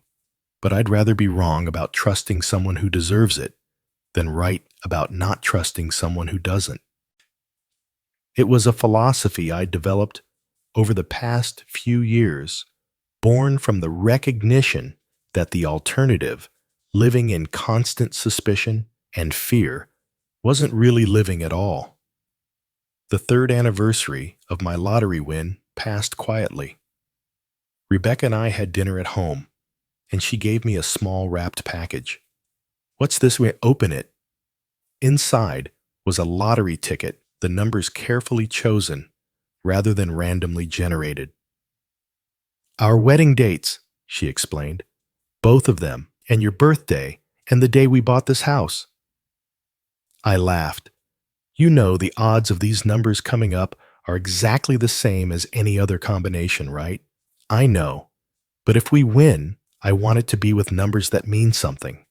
But I'd rather be wrong about trusting someone who deserves it than right about not trusting someone who doesn't. It was a philosophy I developed over the past few years, born from the recognition that the alternative, living in constant suspicion and fear, wasn't really living at all. The third anniversary of my lottery win passed quietly. Rebecca and I had dinner at home, and she gave me a small wrapped package. What's this? We open it. Inside was a lottery ticket, the numbers carefully chosen rather than randomly generated. Our wedding dates, she explained. Both of them, and your birthday, and the day we bought this house. I laughed. You know the odds of these numbers coming up are exactly the same as any other combination, right? I know. But if we win, I want it to be with numbers that mean something.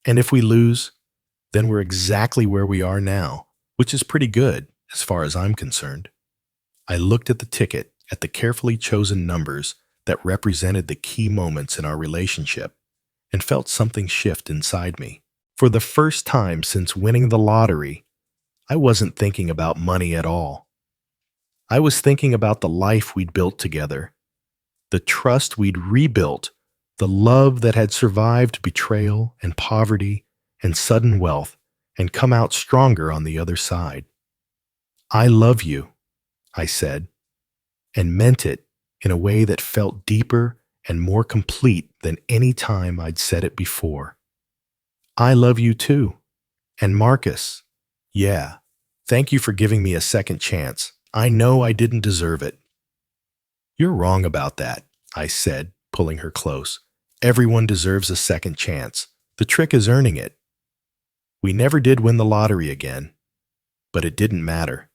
And if we lose, then we're exactly where we are now, which is pretty good as far as I'm concerned. I looked at the ticket, at the carefully chosen numbers that represented the key moments in our relationship, and felt something shift inside me. For the first time since winning the lottery, I wasn't thinking about money at all. I was thinking about the life we'd built together, the trust we'd rebuilt, the love that had survived betrayal and poverty and sudden wealth and come out stronger on the other side. I love you, I said, and meant it in a way that felt deeper and more complete than any time I'd said it before. I love you too. And Marcus, yeah, thank you for giving me a second chance. I know I didn't deserve it. You're wrong about that, I said, pulling her close. Everyone deserves a second chance. The trick is earning it. We never did win the lottery again, but it didn't matter.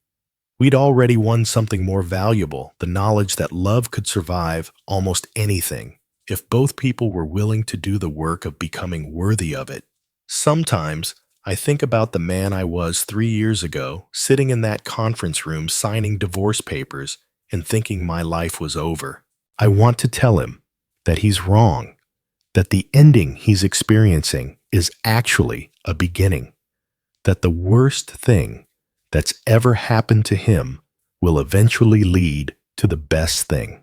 We'd already won something more valuable, the knowledge that love could survive almost anything if both people were willing to do the work of becoming worthy of it. Sometimes I think about the man I was 3 years ago, sitting in that conference room signing divorce papers and thinking my life was over. I want to tell him that he's wrong, that the ending he's experiencing is actually a beginning, that the worst thing that's ever happened to him will eventually lead to the best thing.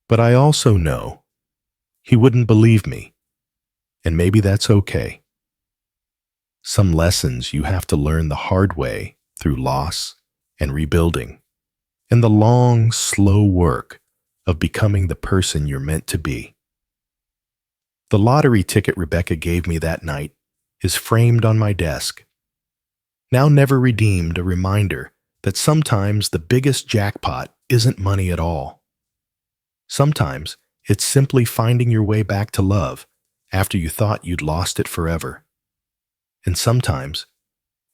But I also know he wouldn't believe me, and maybe that's okay. Some lessons you have to learn the hard way through loss and rebuilding, and the long, slow work of becoming the person you're meant to be. The lottery ticket Rebecca gave me that night is framed on my desk. Now never redeemed, a reminder that sometimes the biggest jackpot isn't money at all. Sometimes it's simply finding your way back to love after you thought you'd lost it forever. And sometimes,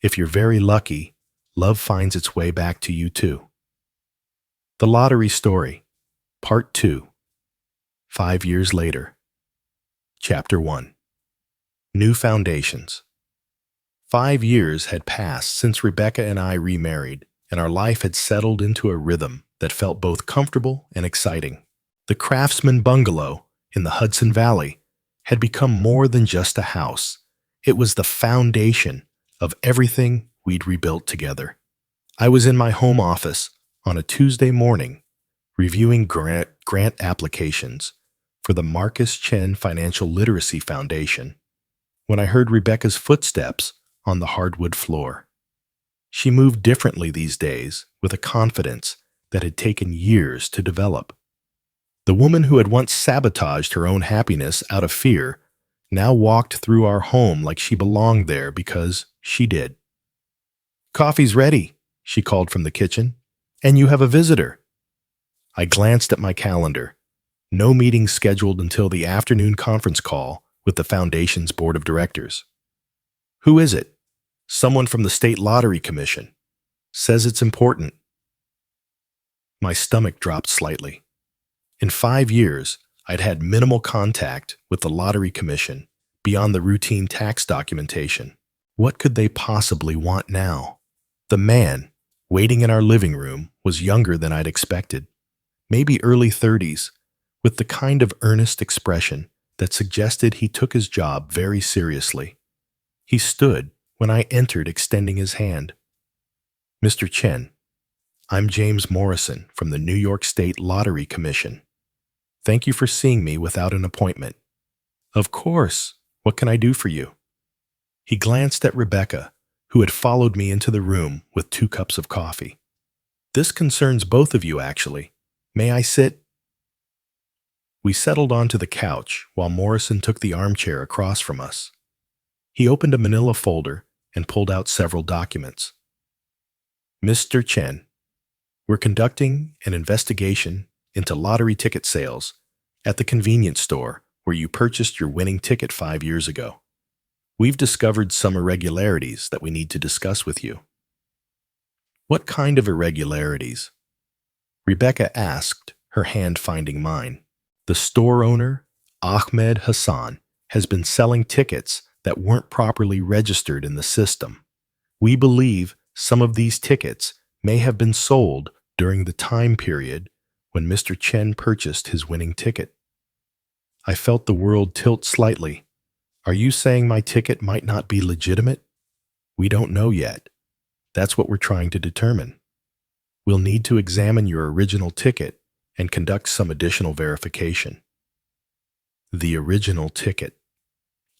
if you're very lucky, love finds its way back to you too. The Lottery Story, Part 2, 5 years later. Chapter 1. New Foundations. 5 years had passed since Rebecca and I remarried, and our life had settled into a rhythm that felt both comfortable and exciting. The Craftsman Bungalow in the Hudson Valley had become more than just a house. It was the foundation of everything we'd rebuilt together. I was in my home office on a Tuesday morning, reviewing grant applications for the Marcus Chen Financial Literacy Foundation, when I heard Rebecca's footsteps on the hardwood floor. She moved differently these days, with a confidence that had taken years to develop. The woman who had once sabotaged her own happiness out of fear now walked through our home like she belonged there because she did. "Coffee's ready," she called from the kitchen, "and you have a visitor." I glanced at my calendar. No meeting scheduled until the afternoon conference call with the foundation's board of directors. "Who is it?" "Someone from the State Lottery Commission. Says it's important." My stomach dropped slightly. In 5 years, I'd had minimal contact with the Lottery Commission beyond the routine tax documentation. What could they possibly want now? The man, waiting in our living room, was younger than I'd expected, maybe early 30s, with the kind of earnest expression that suggested he took his job very seriously. He stood when I entered, extending his hand. "Mr. Chen, I'm James Morrison from the New York State Lottery Commission. Thank you for seeing me without an appointment." "Of course. What can I do for you?" He glanced at Rebecca, who had followed me into the room with 2 cups of coffee. "This concerns both of you, actually. May I sit?" We settled onto the couch while Morrison took the armchair across from us. He opened a manila folder and pulled out several documents. "Mr. Chen, we're conducting an investigation into lottery ticket sales at the convenience store where you purchased your winning ticket 5 years ago. We've discovered some irregularities that we need to discuss with you." "What kind of irregularities?" Rebecca asked, her hand finding mine. "The store owner, Ahmed Hassan, has been selling tickets that weren't properly registered in the system. We believe some of these tickets may have been sold during the time period when Mr. Chen purchased his winning ticket." I felt the world tilt slightly. "Are you saying my ticket might not be legitimate?" "We don't know yet. That's what we're trying to determine. We'll need to examine your original ticket and conduct some additional verification." The original ticket.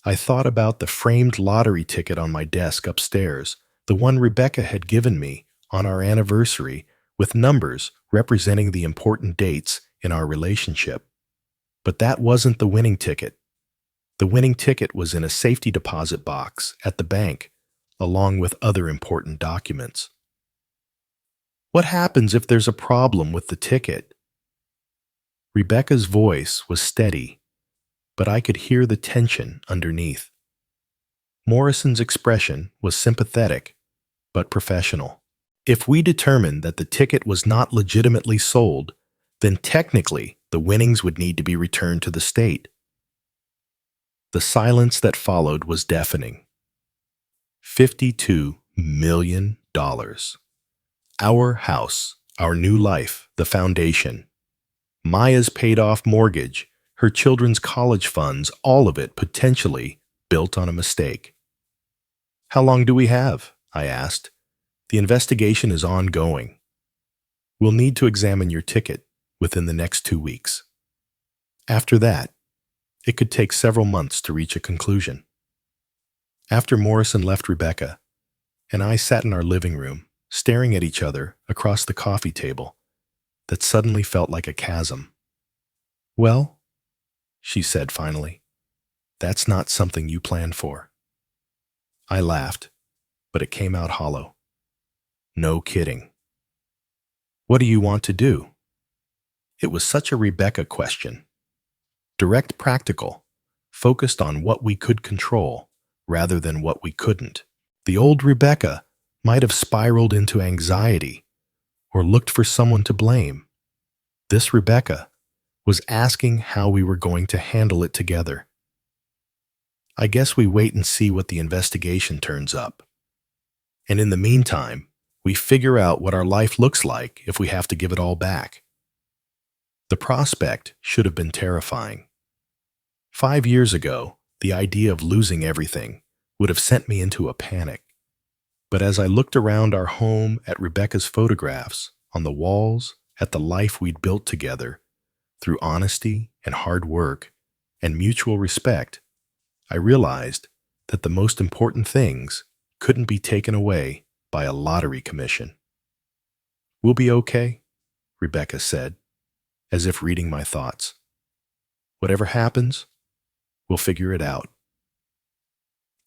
I thought about the framed lottery ticket on my desk upstairs, the one Rebecca had given me on our anniversary, with numbers representing the important dates in our relationship. But that wasn't the winning ticket. The winning ticket was in a safety deposit box at the bank, along with other important documents. "What happens if there's a problem with the ticket?" Rebecca's voice was steady, but I could hear the tension underneath. Morrison's expression was sympathetic, but professional. "If we determined that the ticket was not legitimately sold, then technically the winnings would need to be returned to the state." The silence that followed was deafening. $52 million. Our house, our new life, the foundation. Maya's paid-off mortgage, her children's college funds, all of it potentially built on a mistake. "How long do we have?" I asked. "The investigation is ongoing. We'll need to examine your ticket within the next 2 weeks. After that, it could take several months to reach a conclusion." After Morrison left Rebecca, and I sat in our living room, staring at each other across the coffee table, that suddenly felt like a chasm. "Well," she said finally, "that's not something you planned for." I laughed, but it came out hollow. "No kidding." "What do you want to do?" It was such a Rebecca question. Direct, practical, focused on what we could control rather than what we couldn't. The old Rebecca might have spiraled into anxiety or looked for someone to blame. This Rebecca was asking how we were going to handle it together. I guess we wait and see what the investigation turns up. And in the meantime, we figure out what our life looks like if we have to give it all back. The prospect should have been terrifying. 5 years ago, the idea of losing everything would have sent me into a panic. But as I looked around our home at Rebecca's photographs on the walls at the life we'd built together through honesty and hard work and mutual respect, I realized that the most important things couldn't be taken away by a lottery commission. "We'll be okay," Rebecca said, as if reading my thoughts. "Whatever happens, we'll figure it out.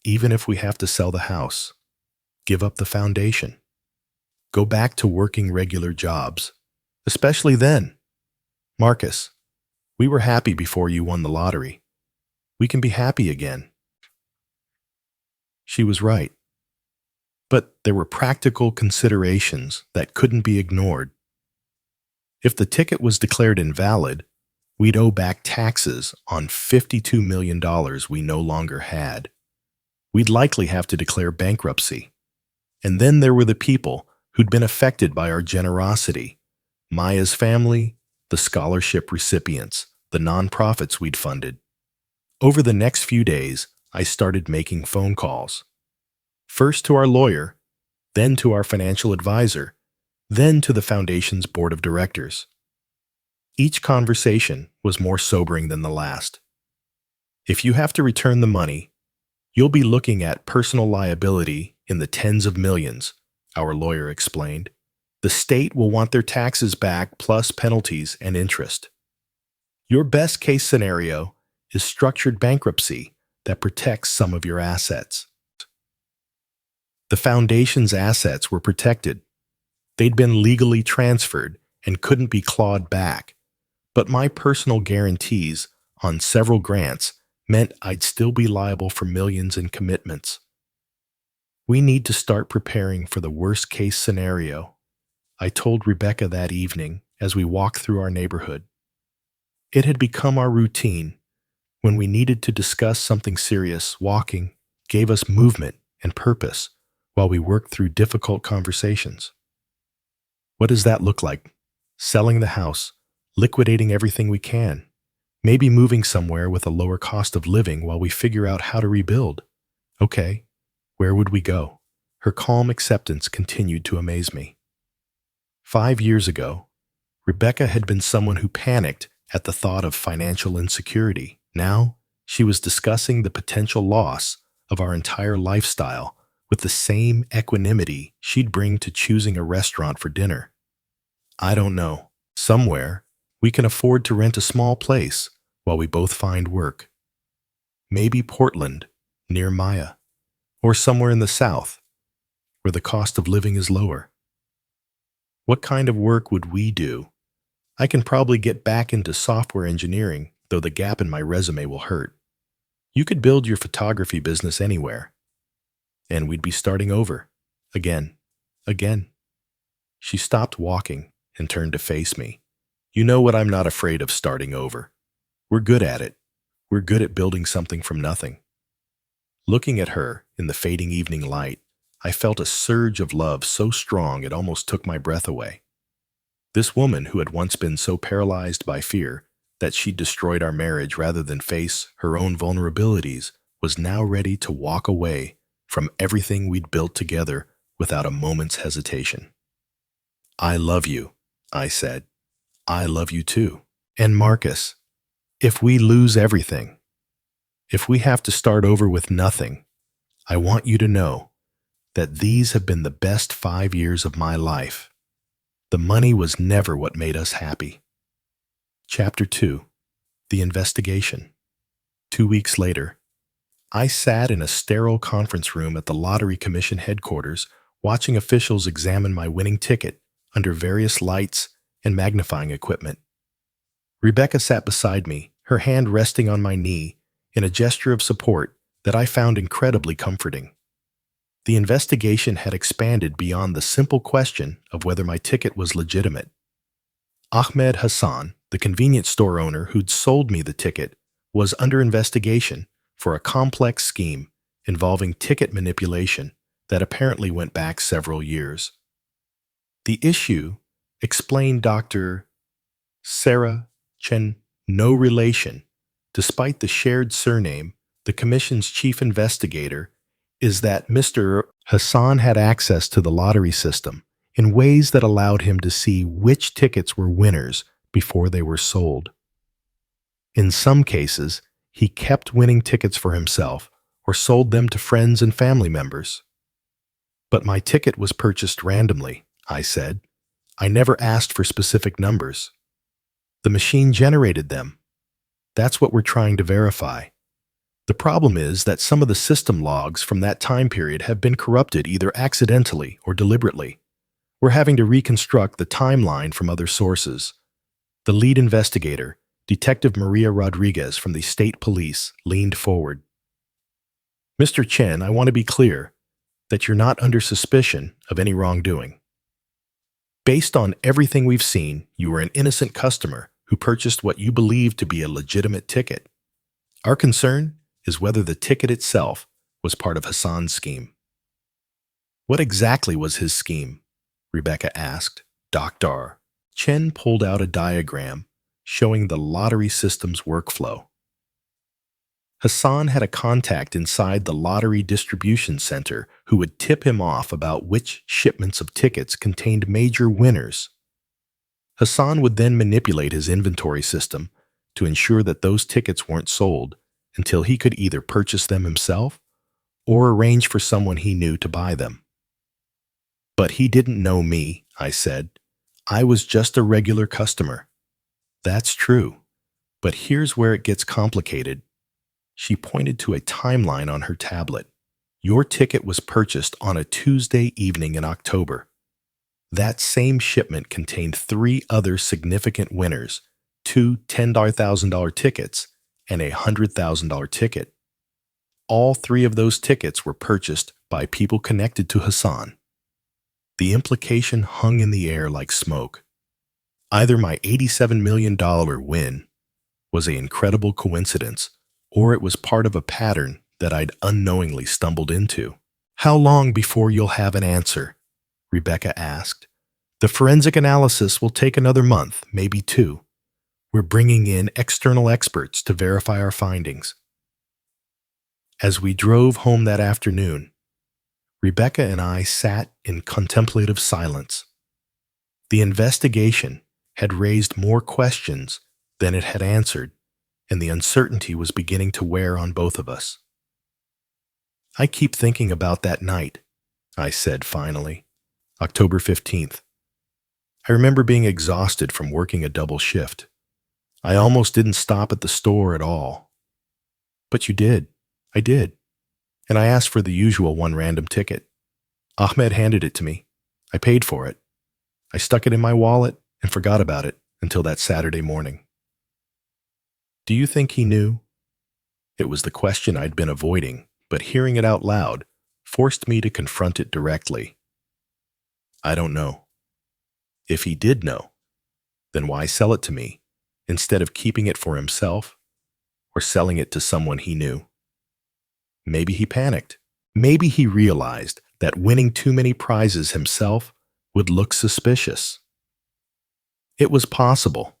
Even if we have to sell the house, give up the foundation, go back to working regular jobs, especially then. Marcus, we were happy before you won the lottery. We can be happy again." She was right. But there were practical considerations that couldn't be ignored. If the ticket was declared invalid, we'd owe back taxes on $52 million we no longer had. We'd likely have to declare bankruptcy. And then there were the people who'd been affected by our generosity: Maya's family, the scholarship recipients, the nonprofits we'd funded. Over the next few days, I started making phone calls. First to our lawyer, then to our financial advisor, then to the foundation's board of directors. Each conversation was more sobering than the last. "If you have to return the money, you'll be looking at personal liability in the tens of millions," our lawyer explained. "The state will want their taxes back plus penalties and interest. Your best case scenario is structured bankruptcy that protects some of your assets." The foundation's assets were protected. They'd been legally transferred and couldn't be clawed back. But my personal guarantees on several grants meant I'd still be liable for millions in commitments. "We need to start preparing for the worst-case scenario," I told Rebecca that evening as we walked through our neighborhood. It had become our routine. When we needed to discuss something serious, walking gave us movement and purpose while we worked through difficult conversations. "What does that look like?" "Selling the house, liquidating everything we can, maybe moving somewhere with a lower cost of living while we figure out how to rebuild." "Okay, where would we go?" Her calm acceptance continued to amaze me. 5 years ago, Rebecca had been someone who panicked at the thought of financial insecurity. Now, she was discussing the potential loss of our entire lifestyle with the same equanimity she'd bring to choosing a restaurant for dinner. "I don't know. Somewhere, we can afford to rent a small place while we both find work. Maybe Portland, near Maya, or somewhere in the South, where the cost of living is lower." "What kind of work would we do?" "I can probably get back into software engineering, though the gap in my resume will hurt. You could build your photography business anywhere. And we'd be starting over. Again. She stopped walking and turned to face me. "You know what? I'm not afraid of starting over. We're good at it. We're good at building something from nothing." Looking at her in the fading evening light, I felt a surge of love so strong it almost took my breath away. This woman who had once been so paralyzed by fear that she'd destroyed our marriage rather than face her own vulnerabilities was now ready to walk away from everything we'd built together without a moment's hesitation. "I love you," I said. "I love you too. And Marcus, if we lose everything, if we have to start over with nothing, I want you to know that these have been the best 5 years of my life. The money was never what made us happy." Chapter 2. The Investigation. 2 weeks later, I sat in a sterile conference room at the Lottery Commission headquarters, watching officials examine my winning ticket under various lights and magnifying equipment. Rebecca sat beside me, her hand resting on my knee in a gesture of support that I found incredibly comforting. The investigation had expanded beyond the simple question of whether my ticket was legitimate. Ahmed Hassan, the convenience store owner who'd sold me the ticket, was under investigation for a complex scheme involving ticket manipulation that apparently went back several years. The issue, explained Dr. Sarah Chen, no relation, despite the shared surname, the commission's chief investigator, is that Mr. Hassan had access to the lottery system in ways that allowed him to see which tickets were winners before they were sold. In some cases, he kept winning tickets for himself or sold them to friends and family members. "But my ticket was purchased randomly," I said. "I never asked for specific numbers. The machine generated them. That's what we're trying to verify. The problem is that some of the system logs from that time period have been corrupted either accidentally or deliberately. We're having to reconstruct the timeline from other sources." The lead investigator, Detective Maria Rodriguez from the state police, leaned forward. "Mr. Chen, I want to be clear that you're not under suspicion of any wrongdoing. Based on everything we've seen, you were an innocent customer who purchased what you believed to be a legitimate ticket. Our concern is whether the ticket itself was part of Hassan's scheme." "What exactly was his scheme?" Rebecca asked. Dr. Chen pulled out a diagram showing the lottery system's workflow. Hassan had a contact inside the lottery distribution center who would tip him off about which shipments of tickets contained major winners. Hassan would then manipulate his inventory system to ensure that those tickets weren't sold until he could either purchase them himself or arrange for someone he knew to buy them. "But he didn't know me," I said. "I was just a regular customer." "That's true, but here's where it gets complicated." She pointed to a timeline on her tablet. "Your ticket was purchased on a Tuesday evening in October. That same shipment contained 3 other significant winners, 2 $10,000 tickets and a $100,000 ticket. All 3 of those tickets were purchased by people connected to Hassan." The implication hung in the air like smoke. Either my $87 million win was an incredible coincidence, or it was part of a pattern that I'd unknowingly stumbled into. "How long before you'll have an answer?" Rebecca asked. "The forensic analysis will take another month, maybe 2. We're bringing in external experts to verify our findings." As we drove home that afternoon, Rebecca and I sat in contemplative silence. The investigation had raised more questions than it had answered, and the uncertainty was beginning to wear on both of us. "I keep thinking about that night," I said finally. October 15th. "I remember being exhausted from working a double shift. I almost didn't stop at the store at all." "But you did." "I did. And I asked for the usual one random ticket. Ahmed handed it to me. I paid for it. I stuck it in my wallet and forgot about it until that Saturday morning." "Do you think he knew?" It was the question I'd been avoiding, but hearing it out loud forced me to confront it directly. "I don't know. If he did know, then why sell it to me instead of keeping it for himself or selling it to someone he knew? Maybe he panicked. Maybe he realized that winning too many prizes himself would look suspicious. It was possible.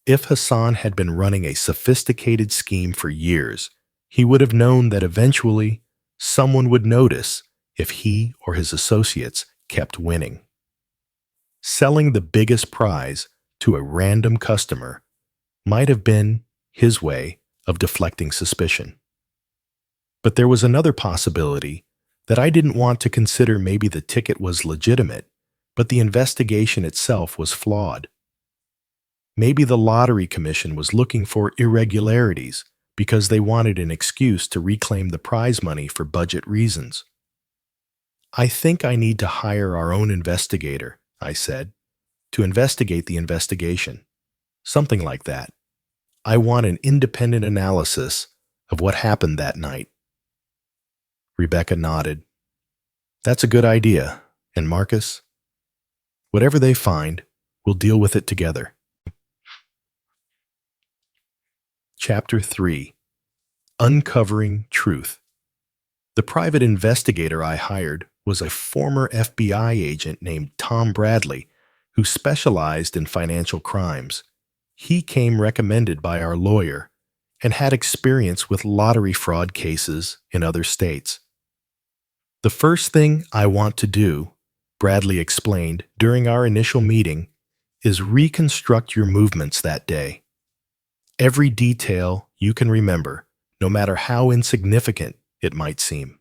If Hassan had been running a sophisticated scheme for years, he would have known that eventually someone would notice if he or his associates kept winning. Selling the biggest prize to a random customer might have been his way of deflecting suspicion. But there was another possibility that I didn't want to consider. Maybe the ticket was legitimate, but the investigation itself was flawed. Maybe the Lottery Commission was looking for irregularities because they wanted an excuse to reclaim the prize money for budget reasons. "I think I need to hire our own investigator," I said, "to investigate the investigation. Something like that. I want an independent analysis of what happened that night." Rebecca nodded. "That's a good idea. And Marcus? Whatever they find, we'll deal with it together." Chapter 3. Uncovering Truth. The private investigator I hired was a former FBI agent named Tom Bradley, who specialized in financial crimes. He came recommended by our lawyer and had experience with lottery fraud cases in other states. "The first thing I want to do Bradley explained during our initial meeting, is reconstruct your movements that day. Every detail you can remember, no matter how insignificant it might seem.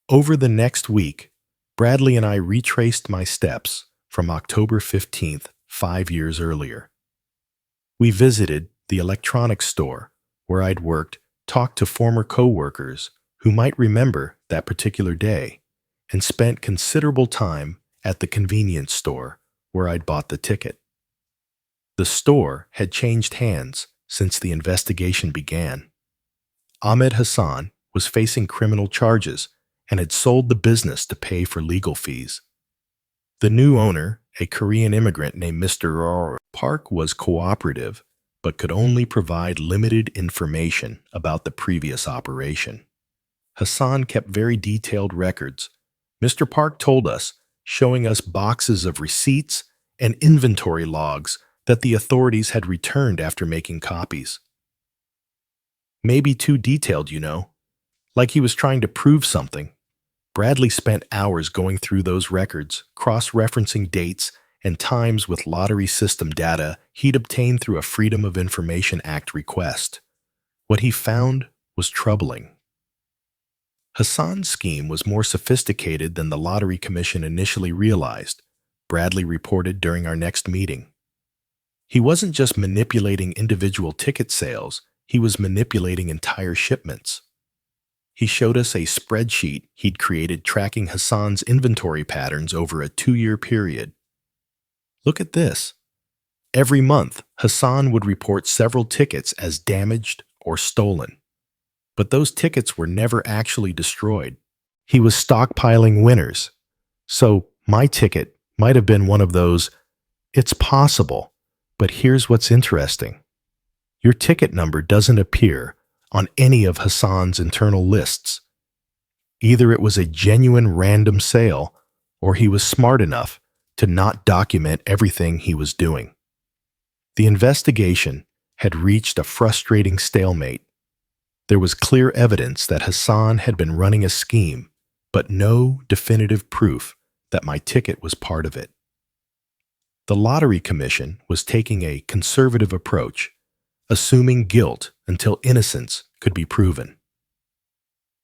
Over the next week, Bradley and I retraced my steps from October 15th, 5 years earlier. We visited the electronics store where I'd worked, talked to former coworkers who might remember that particular day, and spent considerable time at the convenience store where I'd bought the ticket. The store had changed hands since the investigation began. Ahmed Hassan was facing criminal charges and had sold the business to pay for legal fees. The new owner, a Korean immigrant named Mr. Park, was cooperative but could only provide limited information about the previous operation. Hassan kept very detailed records. Mr. Park told us, showing us boxes of receipts and inventory logs that the authorities had returned after making copies. Maybe too detailed, like he was trying to prove something. Bradley spent hours going through those records, cross-referencing dates and times with lottery system data he'd obtained through a Freedom of Information Act request. What he found was troubling. Hassan's scheme was more sophisticated than the Lottery Commission initially realized, Bradley reported during our next meeting. He wasn't just manipulating individual ticket sales, he was manipulating entire shipments. He showed us a spreadsheet he'd created tracking Hassan's inventory patterns over a 2-year period. Look at this. Every month, Hassan would report several tickets as damaged or stolen. But those tickets were never actually destroyed. He was stockpiling winners. So my ticket might have been one of those, it's possible, but here's what's interesting. Your ticket number doesn't appear on any of Hassan's internal lists. Either it was a genuine random sale, or he was smart enough to not document everything he was doing. The investigation had reached a frustrating stalemate. There was clear evidence that Hassan had been running a scheme, but no definitive proof that my ticket was part of it. The Lottery Commission was taking a conservative approach, assuming guilt until innocence could be proven.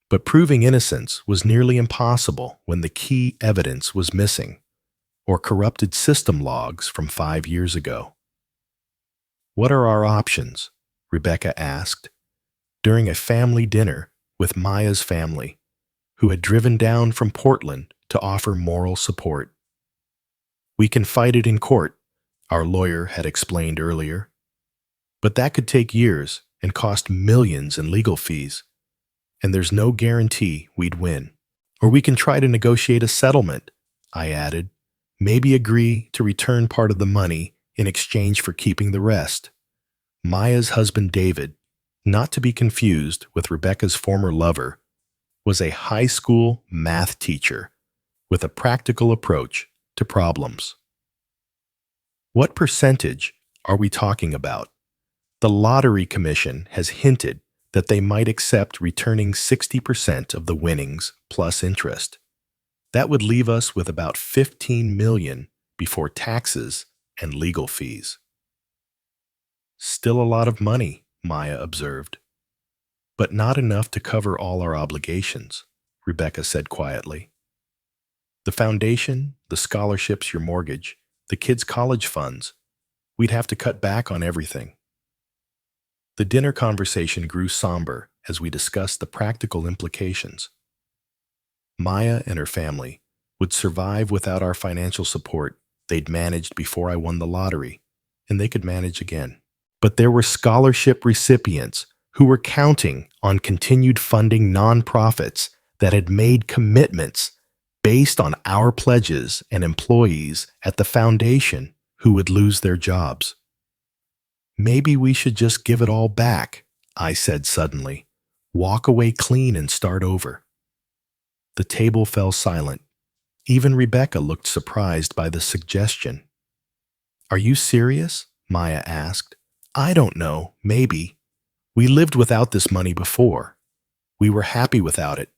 But proving innocence was nearly impossible when the key evidence was missing, or corrupted system logs from 5 years ago. What are our options? Rebecca asked, during a family dinner with Maya's family, who had driven down from Portland to offer moral support. We can fight it in court, our lawyer had explained earlier. But that could take years and cost millions in legal fees, and there's no guarantee we'd win. Or we can try to negotiate a settlement, I added, maybe agree to return part of the money in exchange for keeping the rest. Maya's husband David, not to be confused with Rebecca's former lover, was a high school math teacher with a practical approach to problems. What percentage are we talking about? The Lottery Commission has hinted that they might accept returning 60% of the winnings plus interest. That would leave us with about $15 million before taxes and legal fees. Still a lot of money, Maya observed. But not enough to cover all our obligations, Rebecca said quietly. The foundation, the scholarships, your mortgage, the kids' college funds, we'd have to cut back on everything. The dinner conversation grew somber as we discussed the practical implications. Maya and her family would survive without our financial support they'd managed before I won the lottery, and they could manage again. But there were scholarship recipients who were counting on continued funding nonprofits that had made commitments based on our pledges and employees at the foundation who would lose their jobs. Maybe we should just give it all back, I said suddenly. Walk away clean and start over. The table fell silent. Even Rebecca looked surprised by the suggestion. Are you serious? Maya asked. I don't know, maybe. We lived without this money before. We were happy without it.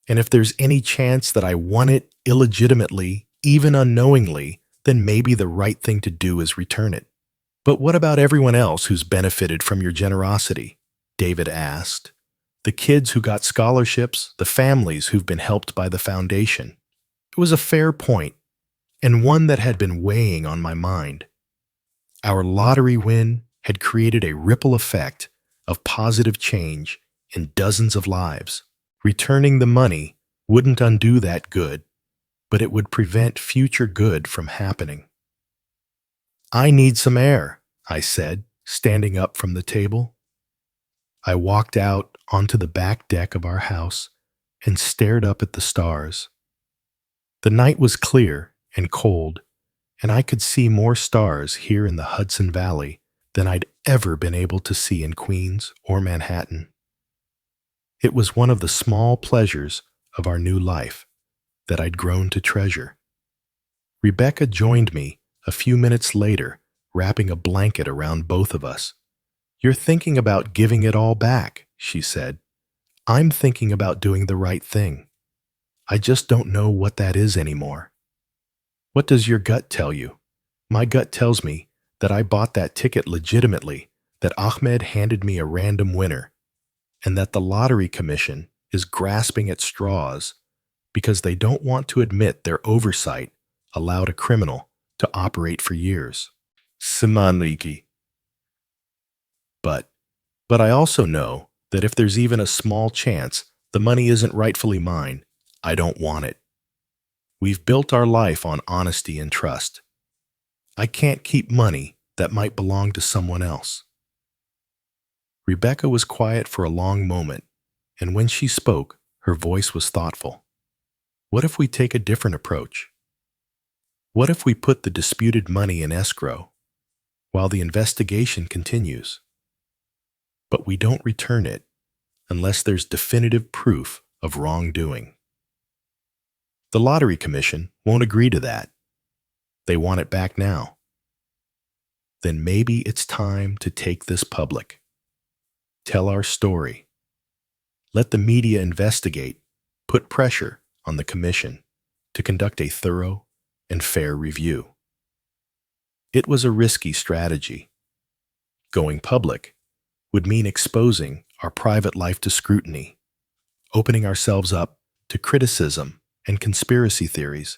And if there's any chance that I won it illegitimately, even unknowingly, then maybe the right thing to do is return it. But what about everyone else who's benefited from your generosity? David asked. The kids who got scholarships, the families who've been helped by the foundation. It was a fair point, and one that had been weighing on my mind. Our lottery win had created a ripple effect of positive change in dozens of lives. Returning the money wouldn't undo that good, but it would prevent future good from happening. I need some air, I said, standing up from the table. I walked out onto the back deck of our house and stared up at the stars. The night was clear and cold, and I could see more stars here in the Hudson Valley than I'd ever been able to see in Queens or Manhattan. It was one of the small pleasures of our new life that I'd grown to treasure. Rebecca joined me a few minutes later, wrapping a blanket around both of us. "You're thinking about giving it all back," she said. "I'm thinking about doing the right thing. I just don't know what that is anymore." "What does your gut tell you?" "My gut tells me that I bought that ticket legitimately, that Ahmed handed me a random winner, and that the Lottery Commission is grasping at straws because they don't want to admit their oversight allowed a criminal to operate for years." Simaniki. But I also know that if there's even a small chance the money isn't rightfully mine, I don't want it. We've built our life on honesty and trust. I can't keep money that might belong to someone else. Rebecca was quiet for a long moment, and when she spoke, her voice was thoughtful. What if we take a different approach? What if we put the disputed money in escrow while the investigation continues? But we don't return it unless there's definitive proof of wrongdoing. The Lottery Commission won't agree to that. They want it back now. Then maybe it's time to take this public. Tell our story. Let the media investigate, put pressure on the Commission to conduct a thorough and fair review. It was a risky strategy. Going public would mean exposing our private life to scrutiny, opening ourselves up to criticism and conspiracy theories,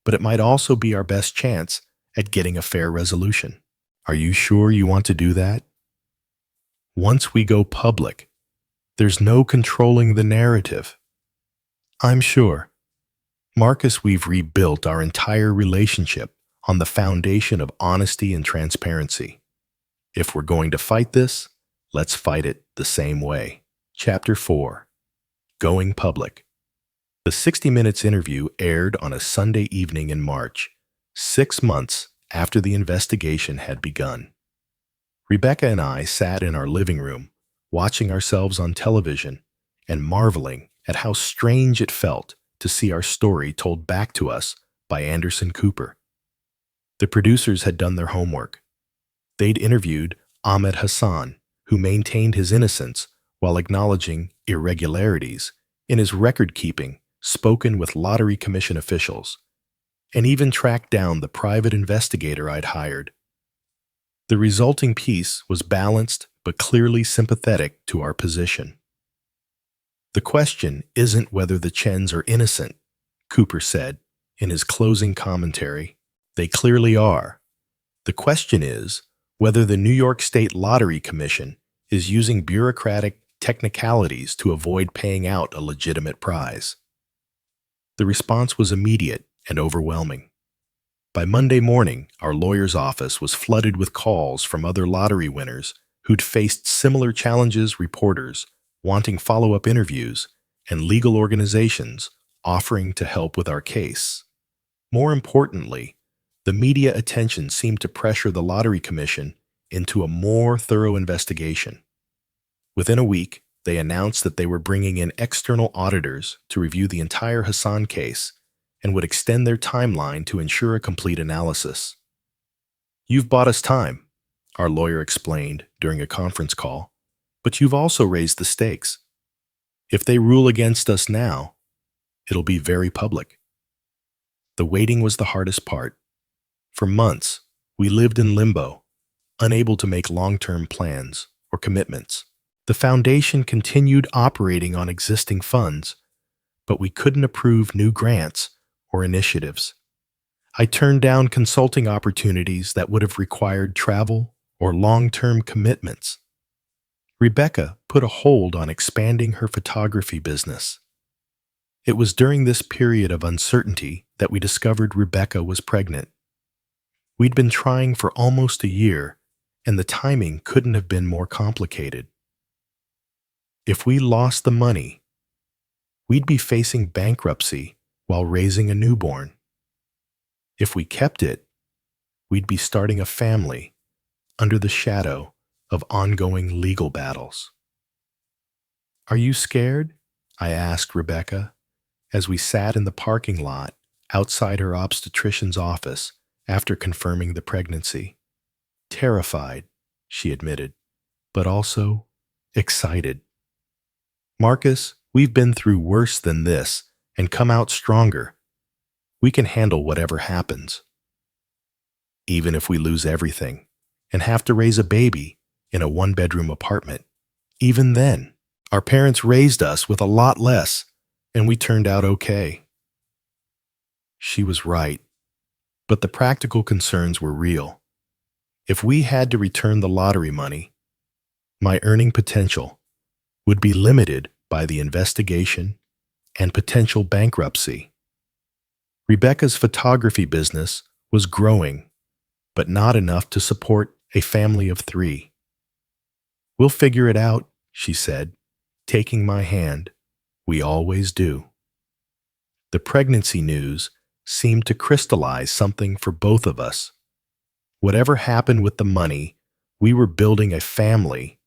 but it might also be our best chance at getting a fair resolution. Are you sure you want to do that? Once we go public, there's no controlling the narrative. I'm sure. Marcus, we've rebuilt our entire relationship on the foundation of honesty and transparency. If we're going to fight this, let's fight it the same way. Chapter 4. Going Public. The 60 Minutes interview aired on a Sunday evening in March, 6 months after the investigation had begun. Rebecca and I sat in our living room, watching ourselves on television and marveling at how strange it felt to see our story told back to us by Anderson Cooper. The producers had done their homework. They'd interviewed Ahmed Hassan, who maintained his innocence while acknowledging irregularities in his record-keeping, spoken with Lottery Commission officials, and even tracked down the private investigator I'd hired. The resulting piece was balanced but clearly sympathetic to our position. "The question isn't whether the Chens are innocent," Cooper said in his closing commentary. "They clearly are. The question is whether the New York State Lottery Commission is using bureaucratic technicalities to avoid paying out a legitimate prize." The response was immediate and overwhelming. By Monday morning, our lawyer's office was flooded with calls from other lottery winners who'd faced similar challenges, reporters wanting follow-up interviews, and legal organizations offering to help with our case. More importantly, the media attention seemed to pressure the Lottery Commission into a more thorough investigation. Within a week, they announced that they were bringing in external auditors to review the entire Hassan case and would extend their timeline to ensure a complete analysis. "You've bought us time," our lawyer explained during a conference call, "but you've also raised the stakes. If they rule against us now, it'll be very public." The waiting was the hardest part. For months, we lived in limbo, unable to make long-term plans or commitments. The foundation continued operating on existing funds, but we couldn't approve new grants or initiatives. I turned down consulting opportunities that would have required travel or long-term commitments. Rebecca put a hold on expanding her photography business. It was during this period of uncertainty that we discovered Rebecca was pregnant. We'd been trying for almost a year, and the timing couldn't have been more complicated. If we lost the money, we'd be facing bankruptcy while raising a newborn. If we kept it, we'd be starting a family under the shadow of ongoing legal battles. "Are you scared?" I asked Rebecca as we sat in the parking lot outside her obstetrician's office after confirming the pregnancy. "Terrified," she admitted, "but also excited. Marcus, we've been through worse than this and come out stronger. We can handle whatever happens. Even if we lose everything and have to raise a baby in a one-bedroom apartment, even then, our parents raised us with a lot less, and we turned out okay." She was right, but the practical concerns were real. If we had to return the lottery money, my earning potential would be limited by the investigation and potential bankruptcy. Rebecca's photography business was growing, but not enough to support a family of 3. "We'll figure it out," she said, taking my hand. "We always do." The pregnancy news seemed to crystallize something for both of us. Whatever happened with the money, we were building a family,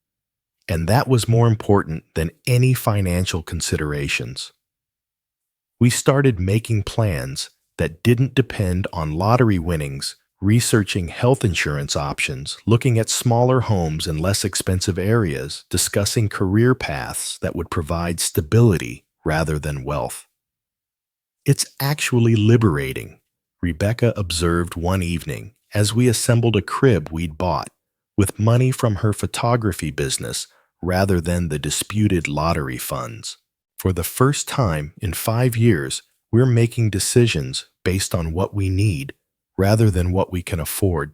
and that was more important than any financial considerations. We started making plans that didn't depend on lottery winnings, researching health insurance options, looking at smaller homes in less expensive areas, discussing career paths that would provide stability rather than wealth. "It's actually liberating," Rebecca observed one evening as we assembled a crib we'd bought with money from her photography business rather than the disputed lottery funds. "For the first time in 5 years, we're making decisions based on what we need rather than what we can afford."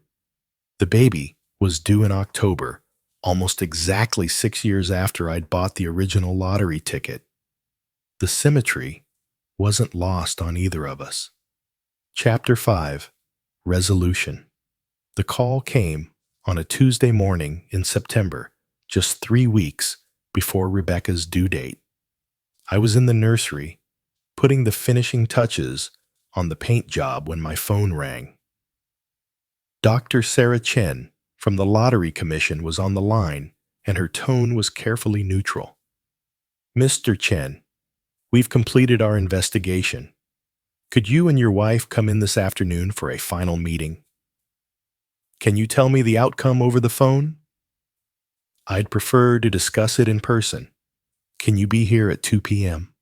The baby was due in October, almost exactly 6 years after I'd bought the original lottery ticket. The symmetry wasn't lost on either of us. Chapter 5. Resolution. The call came on a Tuesday morning in September, just 3 weeks before Rebecca's due date. I was in the nursery, putting the finishing touches on the paint job when my phone rang. Dr. Sarah Chen from the Lottery Commission was on the line, and her tone was carefully neutral. "Mr. Chen, we've completed our investigation. Could you and your wife come in this afternoon for a final meeting?" "Can you tell me the outcome over the phone?" "I'd prefer to discuss it in person. Can you be here at 2 p.m.?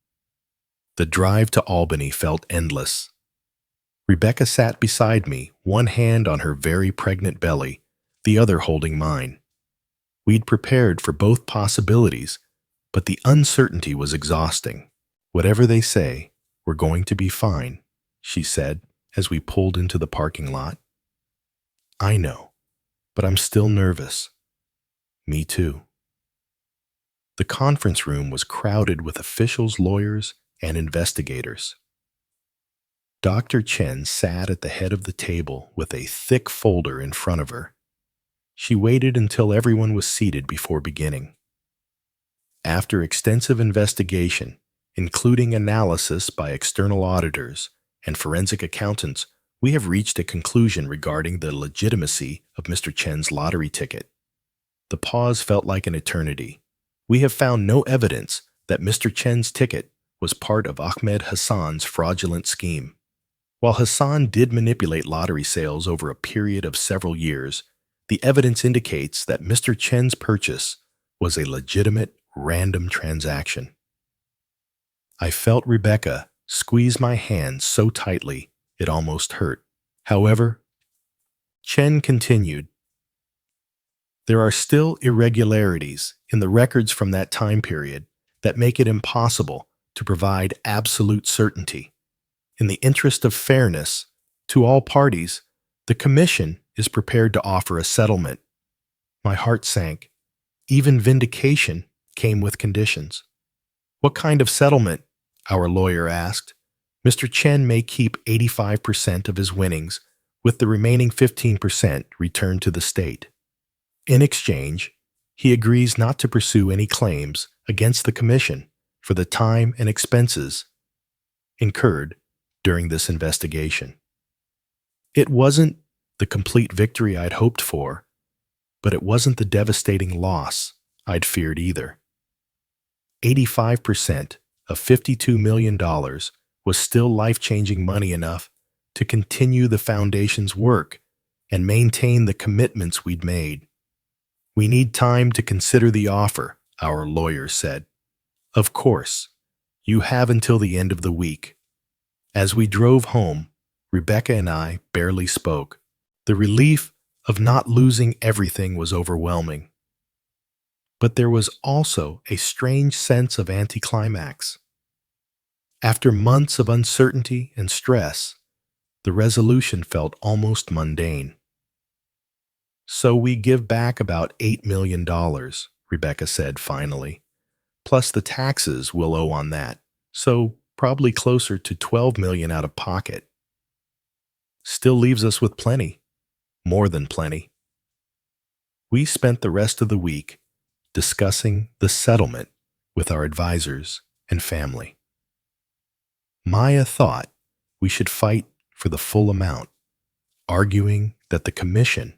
The drive to Albany felt endless. Rebecca sat beside me, one hand on her very pregnant belly, the other holding mine. We'd prepared for both possibilities, but the uncertainty was exhausting. "Whatever they say, we're going to be fine," she said as we pulled into the parking lot. "I know, but I'm still nervous." "Me too." The conference room was crowded with officials, lawyers, and investigators. Dr. Chen sat at the head of the table with a thick folder in front of her. She waited until everyone was seated before beginning. After extensive investigation, including analysis by external auditors and forensic accountants, we have reached a conclusion regarding the legitimacy of Mr. Chen's lottery ticket. The pause felt like an eternity. We have found no evidence that Mr. Chen's ticket was part of Ahmed Hassan's fraudulent scheme. While Hassan did manipulate lottery sales over a period of several years, the evidence indicates that Mr. Chen's purchase was a legitimate, random transaction. I felt Rebecca squeeze my hand so tightly It almost hurt. However, Chen continued, there are still irregularities in the records from that time period that make it impossible to provide absolute certainty. In the interest of fairness to all parties, the Commission is prepared to offer a settlement. My heart sank. Even vindication came with conditions. What kind of settlement? Our lawyer asked. Mr. Chen may keep 85% of his winnings, with the remaining 15% returned to the state. In exchange, he agrees not to pursue any claims against the Commission for the time and expenses incurred during this investigation. It wasn't the complete victory I'd hoped for, but it wasn't the devastating loss I'd feared either. 85% of $52 million was still life-changing money enough to continue the Foundation's work and maintain the commitments we'd made. We need time to consider the offer, our lawyer said. Of course, you have until the end of the week. As we drove home, Rebecca and I barely spoke. The relief of not losing everything was overwhelming. But there was also a strange sense of anticlimax. After months of uncertainty and stress, the resolution felt almost mundane. So we give back about $8 million, Rebecca said finally, plus the taxes we'll owe on that, so probably closer to $12 million out of pocket. Still leaves us with plenty, more than plenty. We spent the rest of the week discussing the settlement with our advisors and family. Maya thought we should fight for the full amount, arguing that the Commission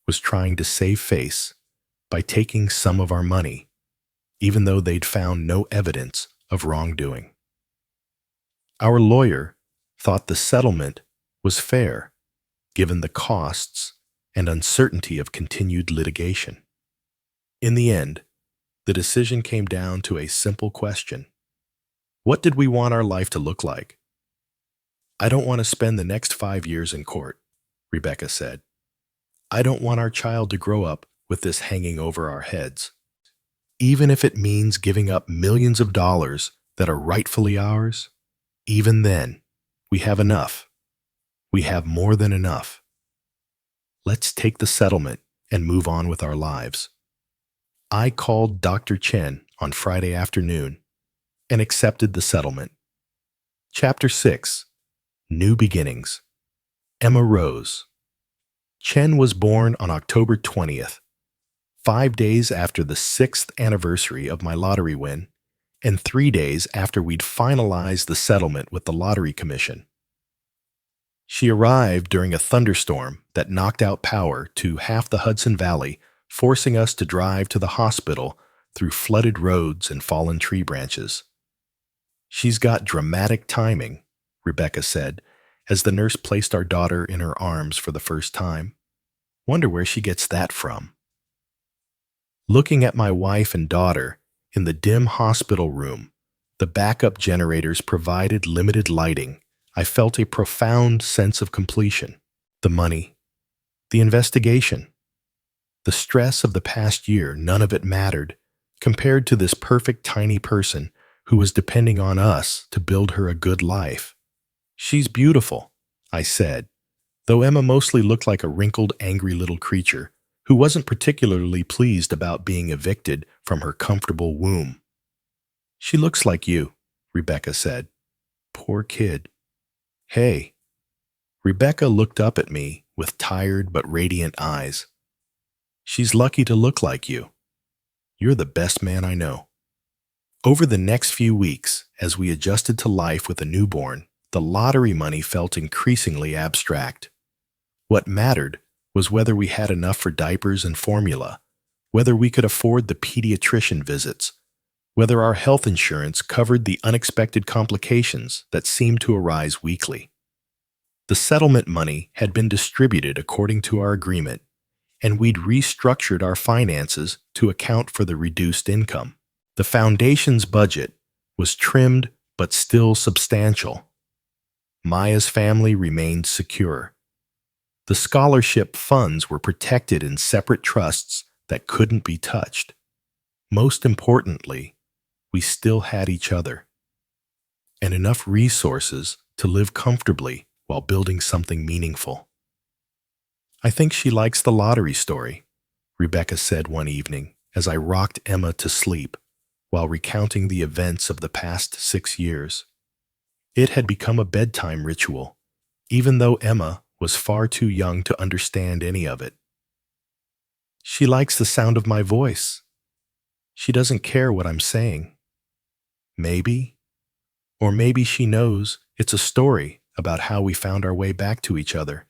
was trying to save face by taking some of our money, even though they'd found no evidence of wrongdoing. Our lawyer thought the settlement was fair, given the costs and uncertainty of continued litigation. In the end, the decision came down to a simple question. What did we want our life to look like? I don't want to spend the next 5 years in court, Rebecca said. I don't want our child to grow up with this hanging over our heads. Even if it means giving up millions of dollars that are rightfully ours, even then, we have enough. We have more than enough. Let's take the settlement and move on with our lives. I called Dr. Chen on Friday afternoon and accepted the settlement. Chapter 6. New Beginnings. Emma Rose. Chen was born on October 20th, 5 days after the 6th anniversary of my lottery win, and 3 days after we'd finalized the settlement with the Lottery Commission. She arrived during a thunderstorm that knocked out power to half the Hudson Valley, forcing us to drive to the hospital through flooded roads and fallen tree branches. She's got dramatic timing, Rebecca said, as the nurse placed our daughter in her arms for the first time. Wonder where she gets that from. Looking at my wife and daughter in the dim hospital room, the backup generators provided limited lighting. I felt a profound sense of completion. The money, the investigation, the stress of the past year, none of it mattered compared to this perfect tiny person who was depending on us to build her a good life. She's beautiful, I said, though Emma mostly looked like a wrinkled, angry little creature who wasn't particularly pleased about being evicted from her comfortable womb. She looks like you, Rebecca said. Poor kid. Hey. Rebecca looked up at me with tired but radiant eyes. She's lucky to look like you. You're the best man I know. Over the next few weeks, as we adjusted to life with a newborn, the lottery money felt increasingly abstract. What mattered was whether we had enough for diapers and formula, whether we could afford the pediatrician visits, whether our health insurance covered the unexpected complications that seemed to arise weekly. The settlement money had been distributed according to our agreement, and we'd restructured our finances to account for the reduced income. The Foundation's budget was trimmed but still substantial. Maya's family remained secure. The scholarship funds were protected in separate trusts that couldn't be touched. Most importantly, we still had each other and enough resources to live comfortably while building something meaningful. "I think she likes the lottery story," Rebecca said one evening as I rocked Emma to sleep while recounting the events of the past 6 years. It had become a bedtime ritual, even though Emma was far too young to understand any of it. "She likes the sound of my voice. She doesn't care what I'm saying. Maybe, or maybe she knows it's a story about how we found our way back to each other."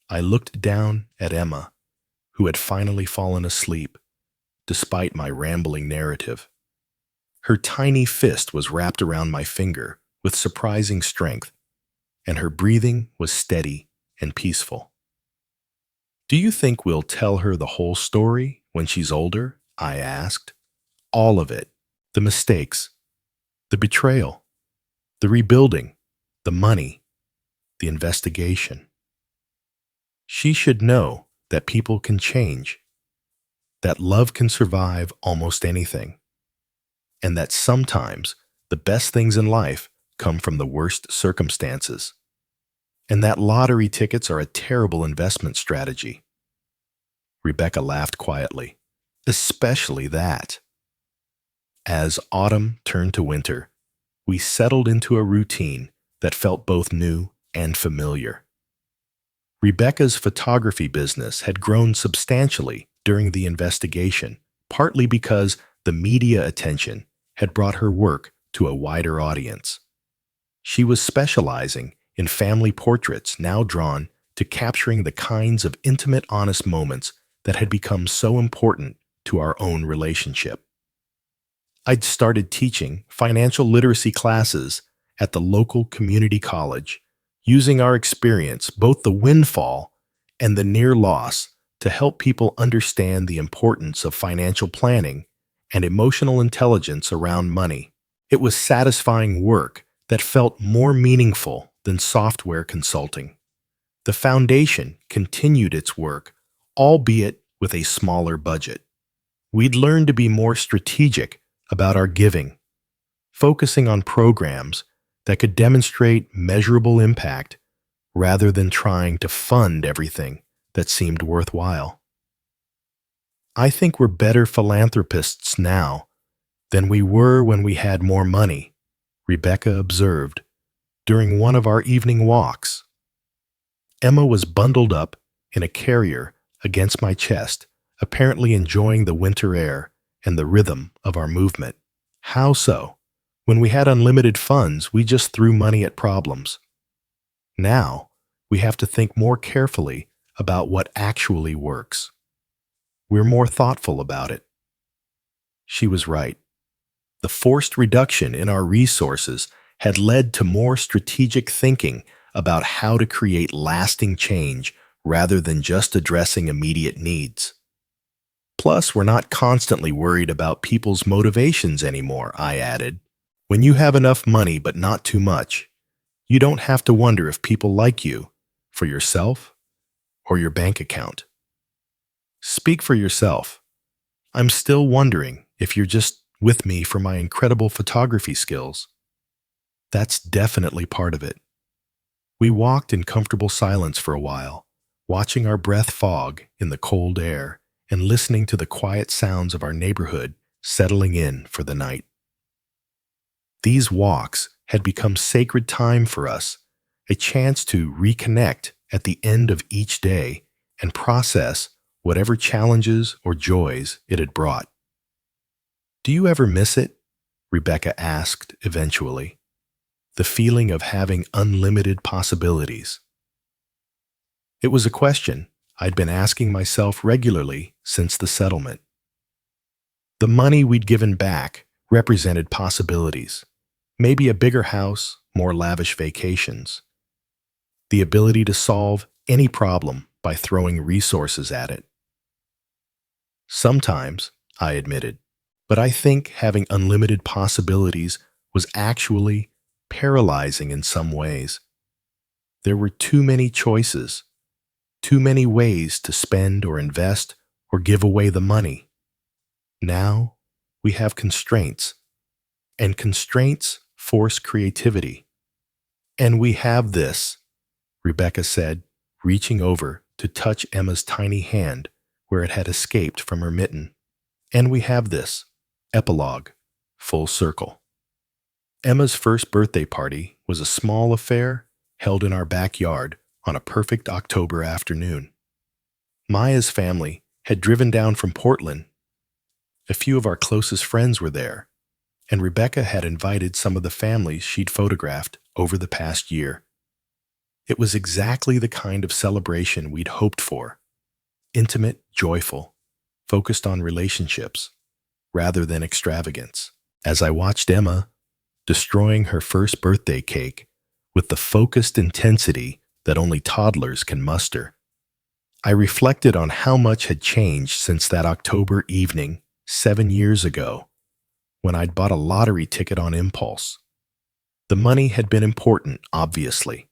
I looked down at Emma, who had finally fallen asleep, despite my rambling narrative. Her tiny fist was wrapped around my finger with surprising strength, and her breathing was steady and peaceful. "Do you think we'll tell her the whole story when she's older?" I asked. "All of it. The mistakes, the betrayal, the rebuilding, the money, the investigation. She should know that people can change, that love can survive almost anything, and that sometimes the best things in life come from the worst circumstances, and that lottery tickets are a terrible investment strategy." Rebecca laughed quietly. "Especially that." As autumn turned to winter, we settled into a routine that felt both new and familiar. Rebecca's photography business had grown substantially during the investigation, partly because the media attention had brought her work to a wider audience. She was specializing in family portraits now drawn to capturing the kinds of intimate, honest moments that had become so important to our own relationship. I'd started teaching financial literacy classes at the local community college, using our experience, both the windfall and the near loss, to help people understand the importance of financial planning and emotional intelligence around money. It was satisfying work that felt more meaningful than software consulting. The foundation continued its work, albeit with a smaller budget. We'd learned to be more strategic about our giving, focusing on programs that could demonstrate measurable impact rather than trying to fund everything that seemed worthwhile. "I think we're better philanthropists now than we were when we had more money," Rebecca observed during one of our evening walks. Emma was bundled up in a carrier against my chest, apparently enjoying the winter air and the rhythm of our movement. "How so? When we had unlimited funds, we just threw money at problems. Now, we have to think more carefully about what actually works. We're more thoughtful about it." She was right. The forced reduction in our resources had led to more strategic thinking about how to create lasting change rather than just addressing immediate needs. "Plus, we're not constantly worried about people's motivations anymore," I added. "When you have enough money but not too much, you don't have to wonder if people like you, for yourself, or your bank account." "Speak for yourself. I'm still wondering if you're just with me for my incredible photography skills." "That's definitely part of it." We walked in comfortable silence for a while, watching our breath fog in the cold air and listening to the quiet sounds of our neighborhood settling in for the night. These walks had become sacred time for us, a chance to reconnect at the end of each day and process whatever challenges or joys it had brought. "Do you ever miss it?" Rebecca asked eventually. "The feeling of having unlimited possibilities." It was a question I'd been asking myself regularly since the settlement. The money we'd given back represented possibilities, maybe a bigger house, more lavish vacations, the ability to solve any problem by throwing resources at it. "Sometimes," I admitted, "but I think having unlimited possibilities was actually paralyzing in some ways. There were too many choices, too many ways to spend or invest or give away the money. Now we have constraints, and constraints force creativity. And we have this, Rebecca said, reaching over to touch Emma's tiny hand where it had escaped from her mitten. And we have this, epilogue, full circle. Emma's first birthday party was a small affair held in our backyard on a perfect October afternoon. Maya's family had driven down from Portland. A few of our closest friends were there, and Rebecca had invited some of the families she'd photographed over the past year. It was exactly the kind of celebration we'd hoped for. Intimate, joyful, focused on relationships, rather than extravagance. As I watched Emma destroying her first birthday cake with the focused intensity that only toddlers can muster, I reflected on how much had changed since that October evening 7 years ago when I'd bought a lottery ticket on impulse. The money had been important, obviously.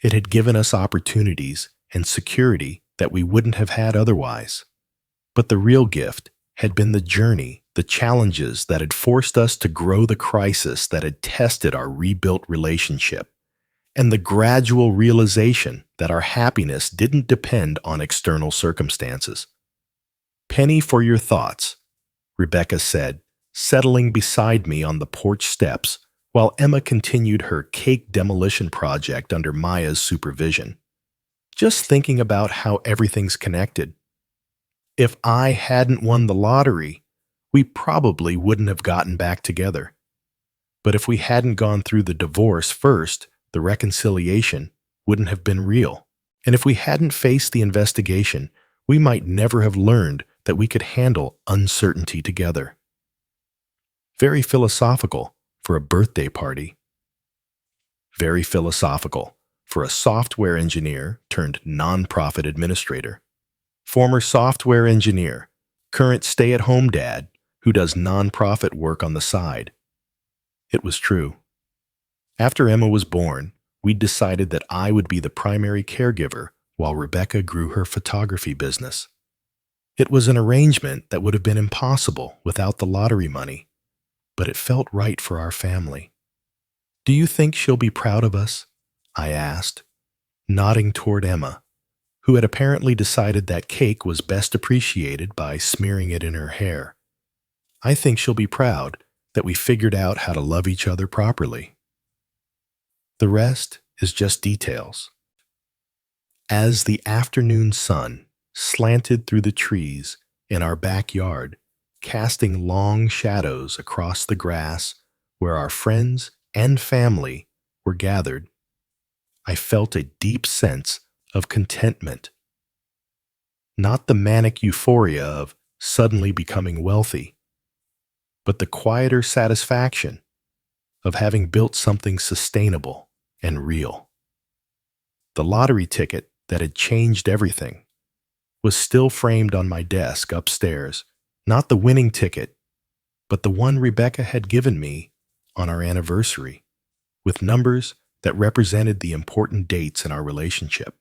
It had given us opportunities and security that we wouldn't have had otherwise. But the real gift had been the journey, the challenges that had forced us to grow, the crisis that had tested our rebuilt relationship, and the gradual realization that our happiness didn't depend on external circumstances. "Penny for your thoughts," Rebecca said, settling beside me on the porch steps while Emma continued her cake demolition project under Maya's supervision. "Just thinking about how everything's connected. If I hadn't won the lottery, we probably wouldn't have gotten back together. But if we hadn't gone through the divorce first, the reconciliation wouldn't have been real. And if we hadn't faced the investigation, we might never have learned that we could handle uncertainty together." Very philosophical for a birthday party. Very philosophical for a software engineer turned nonprofit administrator. Former software engineer, current stay-at-home dad who does nonprofit work on the side. It was true. After Emma was born, we decided that I would be the primary caregiver while Rebecca grew her photography business. It was an arrangement that would have been impossible without the lottery money, but it felt right for our family. "Do you think she'll be proud of us?" I asked, nodding toward Emma, who had apparently decided that cake was best appreciated by smearing it in her hair. "I think she'll be proud that we figured out how to love each other properly." The rest is just details. As the afternoon sun slanted through the trees in our backyard, casting long shadows across the grass where our friends and family were gathered, I felt a deep sense of contentment. Not the manic euphoria of suddenly becoming wealthy, but the quieter satisfaction of having built something sustainable and real. The lottery ticket that had changed everything was still framed on my desk upstairs, not the winning ticket, but the one Rebecca had given me on our anniversary, with numbers that represented the important dates in our relationship.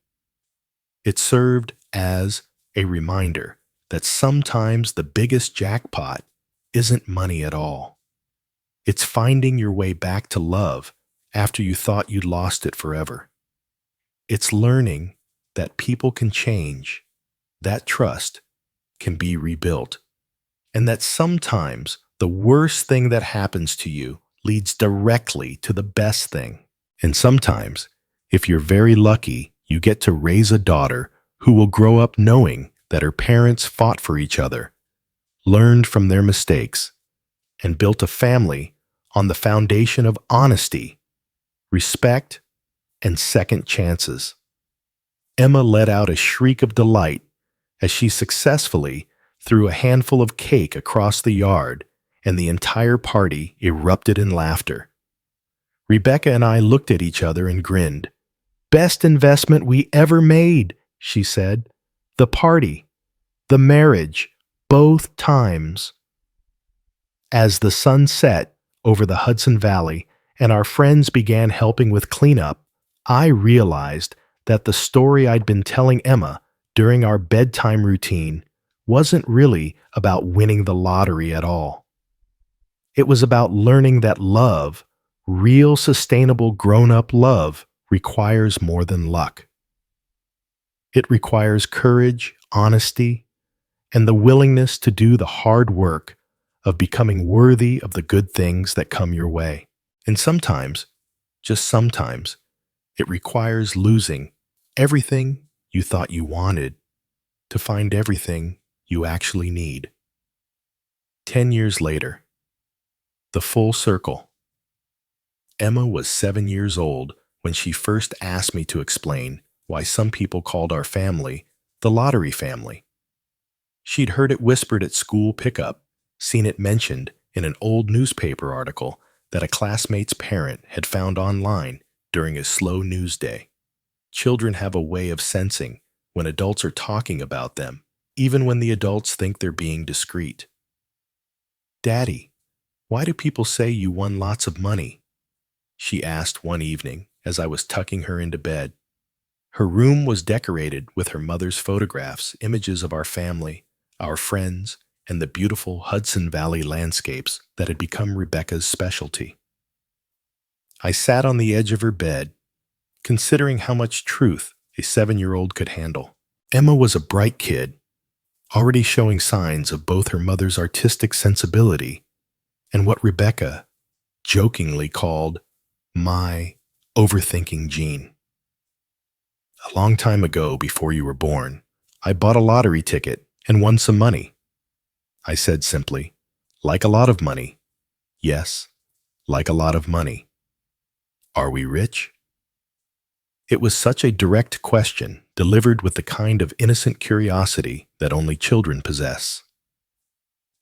It served as a reminder that sometimes the biggest jackpot isn't money at all. It's finding your way back to love after you thought you'd lost it forever. It's learning that people can change, that trust can be rebuilt, and that sometimes the worst thing that happens to you leads directly to the best thing. And sometimes, if you're very lucky, you get to raise a daughter who will grow up knowing that her parents fought for each other, learned from their mistakes, and built a family on the foundation of honesty, respect, and second chances. Emma let out a shriek of delight as she successfully threw a handful of cake across the yard, and the entire party erupted in laughter. Rebecca and I looked at each other and grinned. "Best investment we ever made," she said. "The party, the marriage, both times." As the sun set over the Hudson Valley and our friends began helping with cleanup, I realized that the story I'd been telling Emma during our bedtime routine wasn't really about winning the lottery at all. It was about learning that love, real sustainable grown up love, requires more than luck. It requires courage, honesty, and the willingness to do the hard work of becoming worthy of the good things that come your way. And sometimes, just sometimes, it requires losing everything you thought you wanted to find everything you actually need. 10 years later, the full circle. Emma was 7 years old when she first asked me to explain why some people called our family the lottery family. She'd heard it whispered at school pickup, seen it mentioned in an old newspaper article that a classmate's parent had found online during a slow news day. Children have a way of sensing when adults are talking about them, even when the adults think they're being discreet. "Daddy, why do people say you won lots of money?" she asked one evening as I was tucking her into bed. Her room was decorated with her mother's photographs, images of our family, our friends, and the beautiful Hudson Valley landscapes that had become Rebecca's specialty. I sat on the edge of her bed, considering how much truth a 7-year-old could handle. Emma was a bright kid, already showing signs of both her mother's artistic sensibility and what Rebecca jokingly called my overthinking gene. "A long time ago, before you were born, I bought a lottery ticket and won some money," I said simply. "Like a lot of money. Yes, like a lot of money. Are we rich?" It was such a direct question, delivered with the kind of innocent curiosity that only children possess.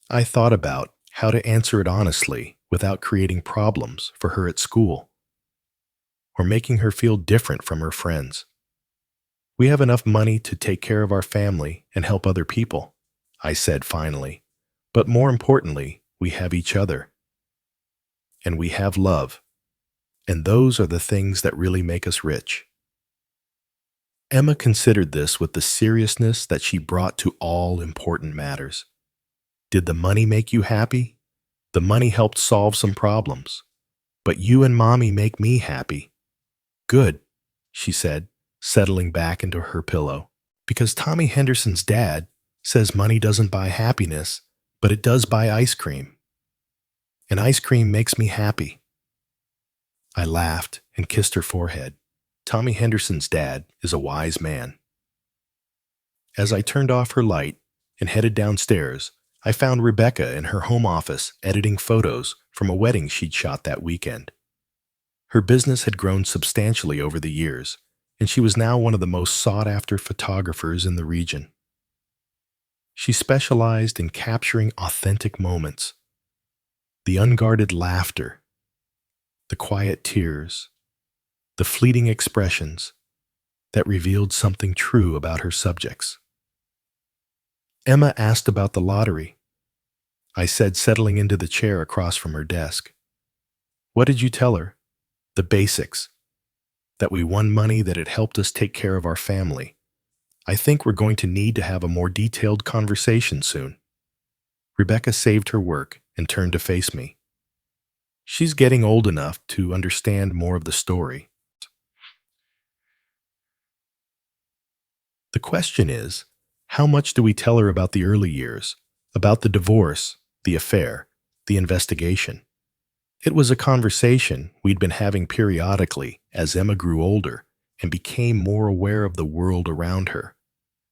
I thought about how to answer it honestly without creating problems for her at school or making her feel different from her friends. "We have enough money to take care of our family and help other people," I said finally. "But more importantly, we have each other. And we have love. And those are the things that really make us rich." Emma considered this with the seriousness that she brought to all important matters. "Did the money make you happy? The money helped solve some problems. But you and Mommy make me happy." "Good," she said, settling back into her pillow. "Because Tommy Henderson's dad says money doesn't buy happiness, but it does buy ice cream. And ice cream makes me happy." I laughed and kissed her forehead. Tommy Henderson's dad is a wise man. As I turned off her light and headed downstairs, I found Rebecca in her home office editing photos from a wedding she'd shot that weekend. Her business had grown substantially over the years, and she was now one of the most sought-after photographers in the region. She specialized in capturing authentic moments, the unguarded laughter, the quiet tears, the fleeting expressions that revealed something true about her subjects. Emma asked about the lottery. I said, settling into the chair across from her desk. "What did you tell her?" "The basics. That we won money that had helped us take care of our family. I think we're going to need to have a more detailed conversation soon." Rebecca saved her work and turned to face me. "She's getting old enough to understand more of the story. The question is, how much do we tell her about the early years, about the divorce, the affair, the investigation?" It was a conversation we'd been having periodically as Emma grew older and became more aware of the world around her.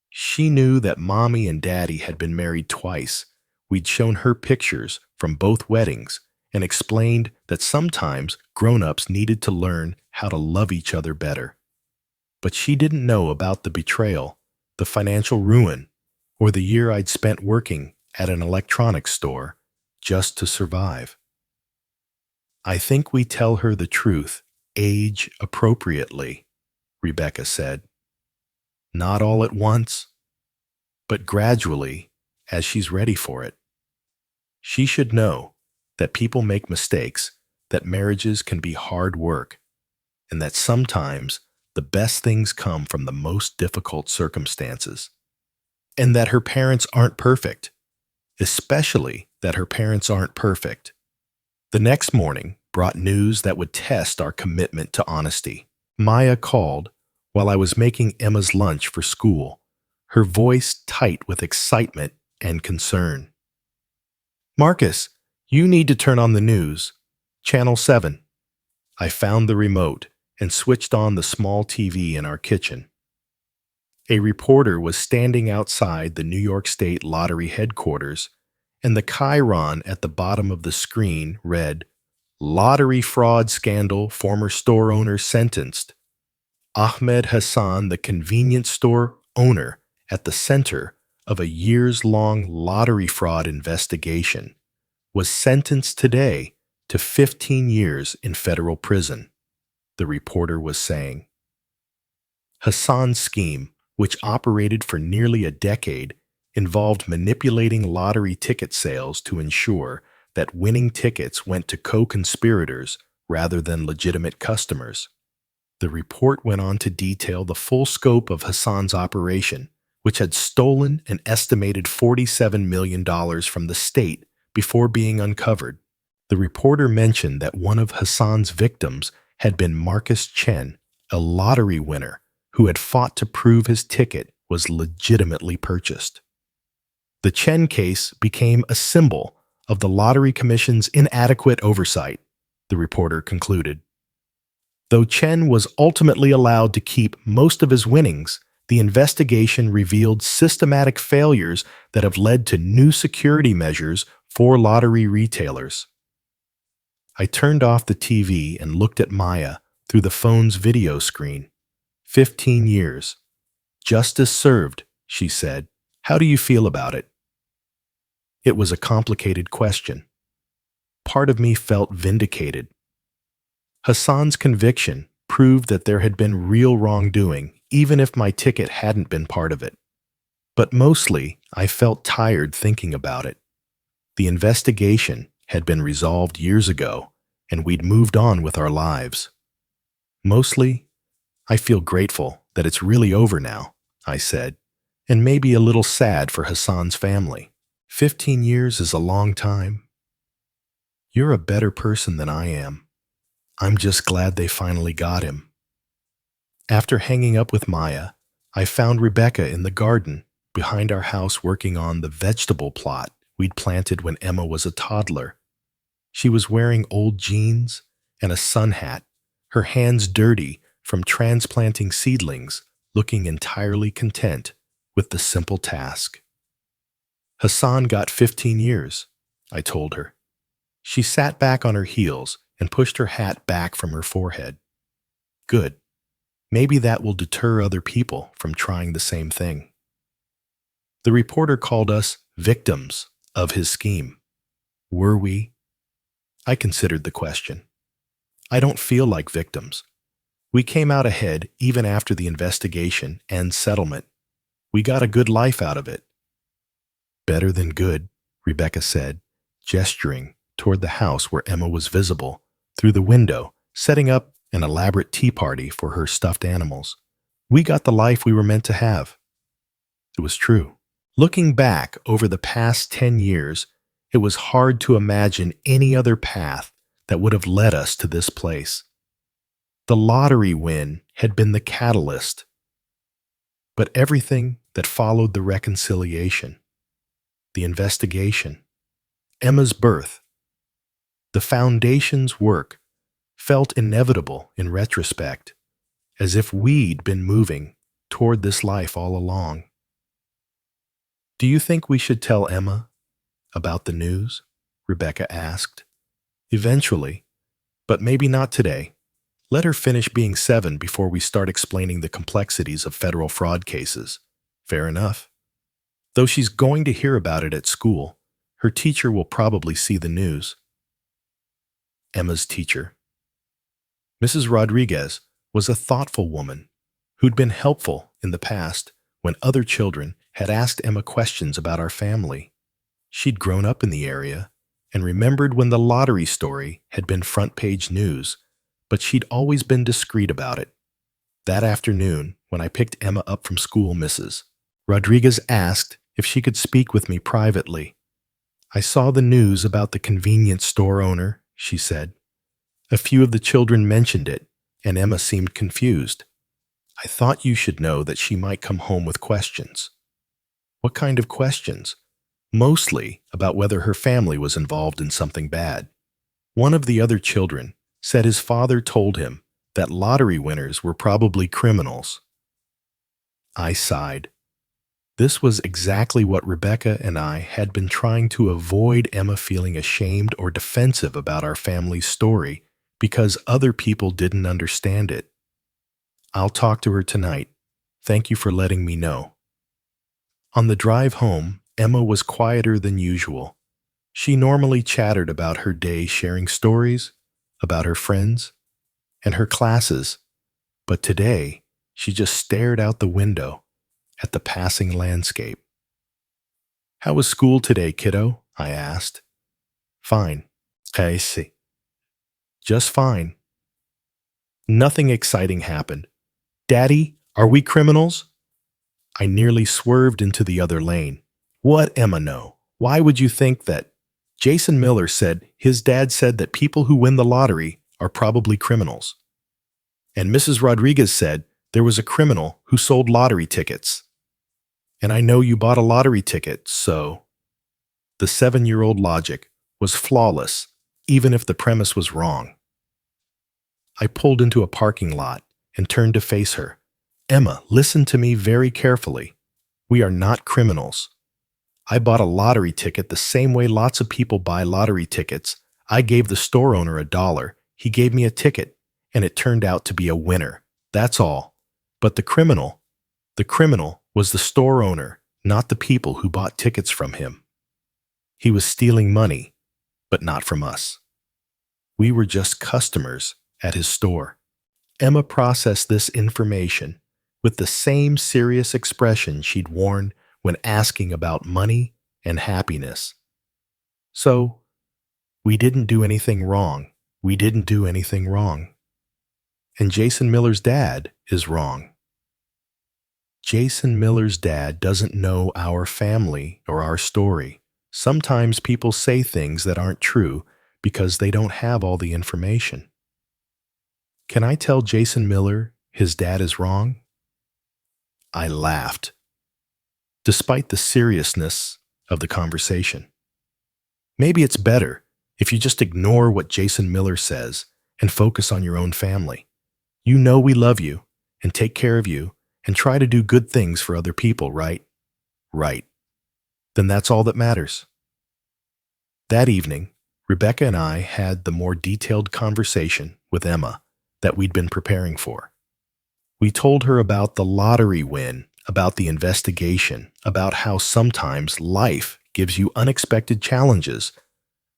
She knew that Mommy and Daddy had been married twice. We'd shown her pictures from both weddings and explained that sometimes grown-ups needed to learn how to love each other better. But she didn't know about the betrayal, the financial ruin, or the year I'd spent working at an electronics store just to survive. "I think we tell her the truth, age appropriately," Rebecca said. "Not all at once, but gradually as she's ready for it. She should know that people make mistakes, that marriages can be hard work and that sometimes the best things come from the most difficult circumstances, and that her parents aren't perfect, especially that her parents aren't perfect. The next morning brought news that would test our commitment to honesty. Maya called while I was making Emma's lunch for school, her voice tight with excitement and concern. "Marcus, you need to turn on the news. Channel 7. I found the remote and switched on the small TV in our kitchen. A reporter was standing outside the New York State Lottery headquarters, and the chyron at the bottom of the screen read, "Lottery fraud scandal, former store owner sentenced." Ahmed Hassan, the convenience store owner, at the center of a years-long lottery fraud investigation, was sentenced today to 15 years in federal prison, the reporter was saying. Hassan's scheme, which operated for nearly a decade, involved manipulating lottery ticket sales to ensure that winning tickets went to co-conspirators rather than legitimate customers. The report went on to detail the full scope of Hassan's operation, which had stolen an estimated $47 million from the state before being uncovered. The reporter mentioned that one of Hassan's victims had been Marcus Chen, a lottery winner who had fought to prove his ticket was legitimately purchased. The Chen case became a symbol of the Lottery Commission's inadequate oversight, the reporter concluded. Though Chen was ultimately allowed to keep most of his winnings, the investigation revealed systematic failures that have led to new security measures for lottery retailers. I turned off the TV and looked at Maya through the phone's video screen. 15 years. Justice served, she said. How do you feel about it? It was a complicated question. Part of me felt vindicated. Hassan's conviction proved that there had been real wrongdoing, even if my ticket hadn't been part of it. But mostly, I felt tired thinking about it. The investigation had been resolved years ago, and we'd moved on with our lives. Mostly, I feel grateful that it's really over now, I said, and maybe a little sad for Hassan's family. 15 years is a long time. You're a better person than I am. I'm just glad they finally got him. After hanging up with Maya, I found Rebecca in the garden behind our house working on the vegetable plot we'd planted when Emma was a toddler. She was wearing old jeans and a sun hat, her hands dirty from transplanting seedlings, looking entirely content with the simple task. Hassan got 15 years, I told her. She sat back on her heels and pushed her hat back from her forehead. Good. Maybe that will deter other people from trying the same thing. The reporter called us victims of his scheme. Were we? I considered the question. I don't feel like victims. We came out ahead even after the investigation and settlement. We got a good life out of it. Better than good, Rebecca said, gesturing toward the house where Emma was visible through the window, setting up an elaborate tea party for her stuffed animals. We got the life we were meant to have. It was true. Looking back over the past 10 years, it was hard to imagine any other path that would have led us to this place. The lottery win had been the catalyst, but everything that followed the reconciliation, the investigation, Emma's birth, the foundation's work felt inevitable in retrospect, as if we'd been moving toward this life all along. Do you think we should tell Emma about the news? Rebecca asked. Eventually, but maybe not today. Let her finish being 7 before we start explaining the complexities of federal fraud cases. Fair enough. Though she's going to hear about it at school, her teacher will probably see the news. Emma's teacher. Mrs. Rodriguez was a thoughtful woman who'd been helpful in the past when other children had asked Emma questions about our family. She'd grown up in the area and remembered when the lottery story had been front-page news, but she'd always been discreet about it. That afternoon, when I picked Emma up from school, Mrs. Rodriguez asked if she could speak with me privately. "I saw the news about the convenience store owner," she said. "A few of the children mentioned it, and Emma seemed confused. I thought you should know that she might come home with questions." "What kind of questions?" "Mostly about whether her family was involved in something bad. One of the other children said his father told him that lottery winners were probably criminals." I sighed. This was exactly what Rebecca and I had been trying to avoid Emma feeling ashamed or defensive about our family's story because other people didn't understand it. "I'll talk to her tonight. Thank you for letting me know." On the drive home, Emma was quieter than usual. She normally chattered about her day, sharing stories about her friends and her classes, but today she just stared out the window at the passing landscape. "How was school today, kiddo?" I asked. "Fine." "I see." "Just fine. Nothing exciting happened." "Daddy, are we criminals?" I nearly swerved into the other lane. "What, Emma, no. Why would you think that?" "Jason Miller said his dad said that people who win the lottery are probably criminals. And Mrs. Rodriguez said there was a criminal who sold lottery tickets. And I know you bought a lottery ticket, so—" The 7-year-old logic was flawless, even if the premise was wrong. I pulled into a parking lot and turned to face her. "Emma, listen to me very carefully. We are not criminals. I bought a lottery ticket the same way lots of people buy lottery tickets. I gave the store owner $1. He gave me a ticket, and it turned out to be a winner. That's all. But the criminal was the store owner, not the people who bought tickets from him. He was stealing money, but not from us. We were just customers at his store." Emma processed this information with the same serious expression she'd worn when asking about money and happiness. "So, we didn't do anything wrong. We didn't do anything wrong. And Jason Miller's dad is wrong." "Jason Miller's dad doesn't know our family or our story. Sometimes people say things that aren't true because they don't have all the information." "Can I tell Jason Miller his dad is wrong?" I laughed, despite the seriousness of the conversation. "Maybe it's better if you just ignore what Jason Miller says and focus on your own family. You know we love you and take care of you and try to do good things for other people, right?" "Right." "Then that's all that matters." That evening, Rebecca and I had the more detailed conversation with Emma that we'd been preparing for. We told her about the lottery win, about the investigation, about how sometimes life gives you unexpected challenges,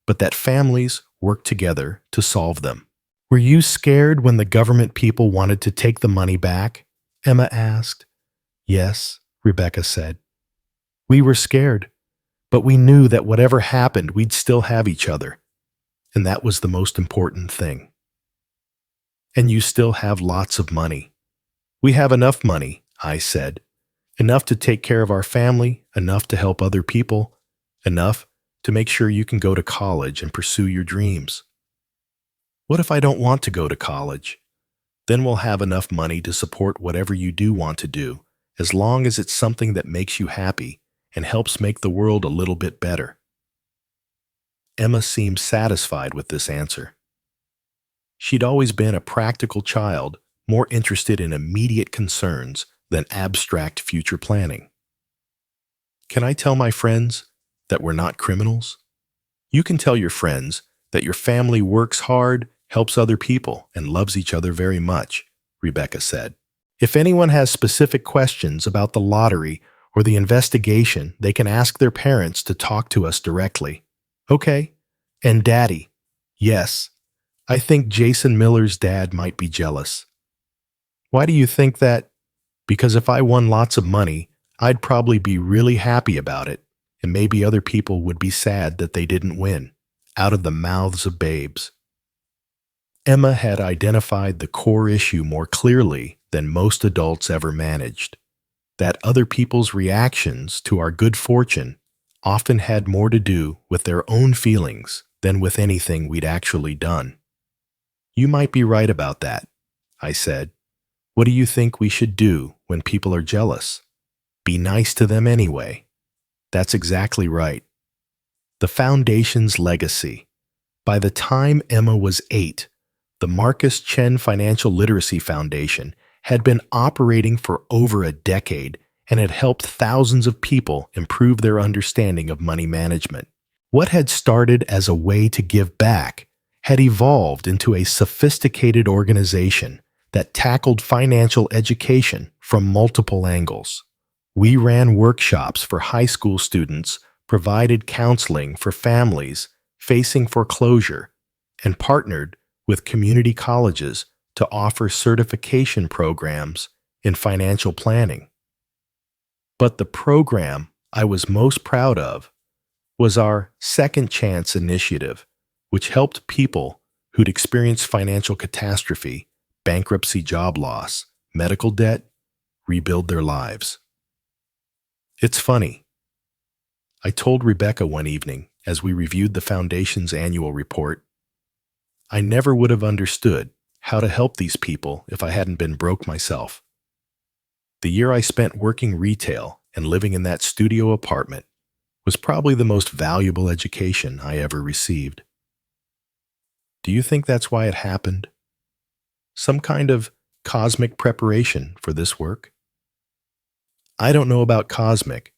but that families work together to solve them. "Were you scared when the government people wanted to take the money back?" Emma asked. "Yes," Rebecca said. "We were scared, but we knew that whatever happened, we'd still have each other. And that was the most important thing." "And you still have lots of money." "We have enough money," I said. "Enough to take care of our family, enough to help other people, enough to make sure you can go to college and pursue your dreams." "What if I don't want to go to college?" "Then we'll have enough money to support whatever you do want to do, as long as it's something that makes you happy and helps make the world a little bit better." Emma seemed satisfied with this answer. She'd always been a practical child, more interested in immediate concerns than abstract future planning. "Can I tell my friends that we're not criminals?" "You can tell your friends that your family works hard, helps other people, and loves each other very much," Rebecca said. "If anyone has specific questions about the lottery or the investigation, they can ask their parents to talk to us directly." "Okay. And Daddy?" "Yes. I think Jason Miller's dad might be jealous." "Why do you think that?" "Because if I won lots of money, I'd probably be really happy about it, and maybe other people would be sad that they didn't win." out of the mouths of babes. Emma had identified the core issue more clearly than most adults ever managed, that other people's reactions to our good fortune often had more to do with their own feelings than with anything we'd actually done. "You might be right about that," I said. "What do you think we should do when people are jealous? Be nice to them anyway." "That's exactly right." The Foundation's legacy. By the time Emma was 8, the Marcus Chen Financial Literacy Foundation had been operating for over a decade and had helped thousands of people improve their understanding of money management. What had started as a way to give back had evolved into a sophisticated organization that tackled financial education from multiple angles. We ran workshops for high school students, provided counseling for families facing foreclosure, and partnered with community colleges to offer certification programs in financial planning. But the program I was most proud of was our Second Chance initiative, which helped people who'd experienced financial catastrophe, bankruptcy, job loss, medical debt, rebuild their lives. It's funny. I told Rebecca one evening as we reviewed the Foundation's annual report, I never would have understood how to help these people if I hadn't been broke myself. The year I spent working retail and living in that studio apartment was probably the most valuable education I ever received. Do you think that's why it happened? Some kind of cosmic preparation for this work? I don't know about cosmic,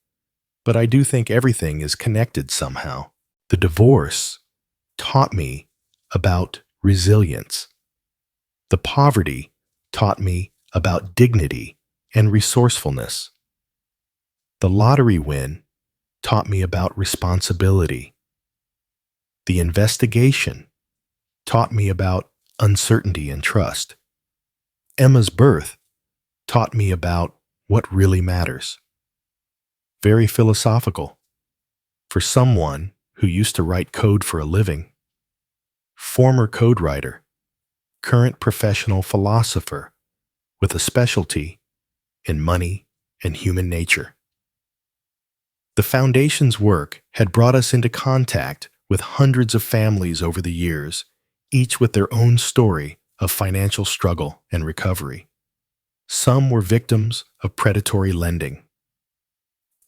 but I do think everything is connected somehow. The divorce taught me about resilience. The poverty taught me about dignity and resourcefulness. The lottery win taught me about responsibility. The investigation taught me about uncertainty and trust. Emma's birth taught me about what really matters. Very philosophical for someone who used to write code for a living. Former code writer, current professional philosopher with a specialty in money and human nature. The Foundation's work had brought us into contact with hundreds of families over the years, each with their own story of financial struggle and recovery. Some were victims of predatory lending.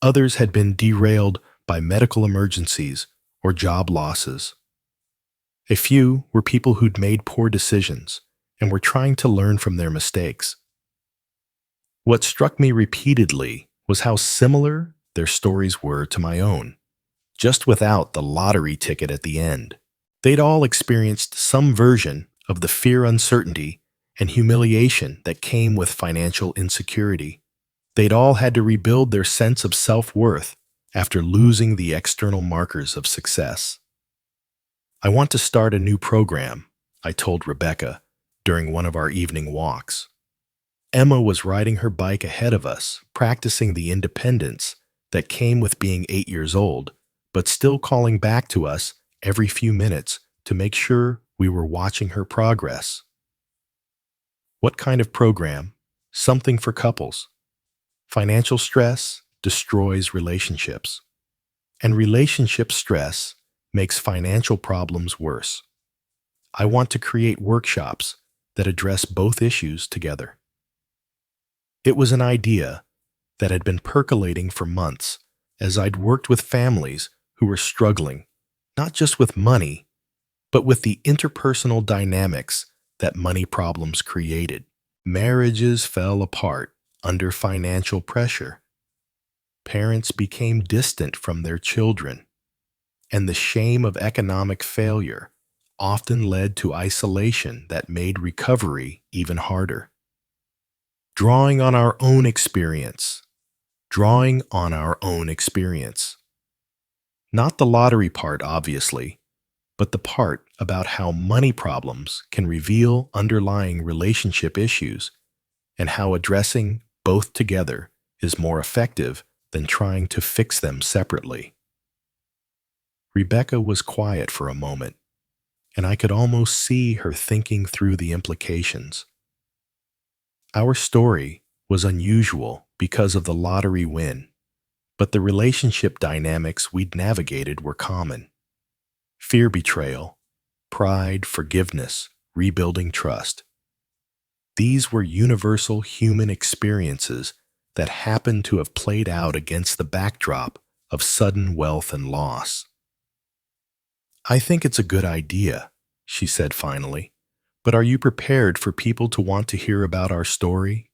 Others had been derailed by medical emergencies or job losses. A few were people who'd made poor decisions and were trying to learn from their mistakes. What struck me repeatedly was how similar their stories were to my own, just without the lottery ticket at the end. They'd all experienced some version of the fear, uncertainty, and humiliation that came with financial insecurity. They'd all had to rebuild their sense of self-worth after losing the external markers of success. "I want to start a new program," I told Rebecca during one of our evening walks. Emma was riding her bike ahead of us, practicing the independence that came with being 8 years old, but still calling back to us every few minutes to make sure we were watching her progress. What kind of program? Something for couples. Financial stress destroys relationships, and relationship stress makes financial problems worse. I want to create workshops that address both issues together. It was an idea that had been percolating for months as I'd worked with families who were struggling, not just with money, but with the interpersonal dynamics that money problems created. Marriages fell apart under financial pressure. Parents became distant from their children, and the shame of economic failure often led to isolation that made recovery even harder. Drawing on our own experience. Not the lottery part, obviously, but the part about how money problems can reveal underlying relationship issues and how addressing both together is more effective than trying to fix them separately. Rebecca was quiet for a moment, and I could almost see her thinking through the implications. Our story was unusual because of the lottery win, but the relationship dynamics we'd navigated were common. Fear betrayal, pride, forgiveness, rebuilding trust. These were universal human experiences that happened to have played out against the backdrop of sudden wealth and loss. "I think it's a good idea," she said finally, "but are you prepared for people to want to hear about our story?"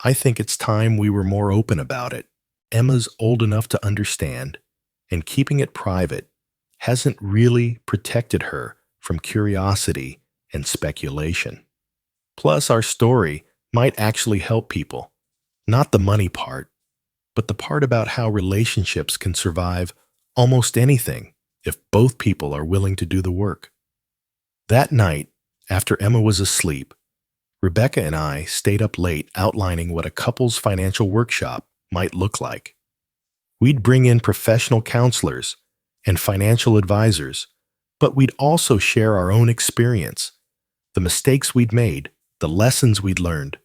"I think it's time we were more open about it. Emma's old enough to understand, and keeping it private hasn't really protected her from curiosity and speculation. Plus, our story might actually help people, not the money part, but the part about how relationships can survive almost anything if both people are willing to do the work." That night, after Emma was asleep, Rebecca and I stayed up late outlining what a couple's financial workshop might look like. We'd bring in professional counselors and financial advisors, but we'd also share our own experience, the mistakes we'd made, the lessons we'd learned,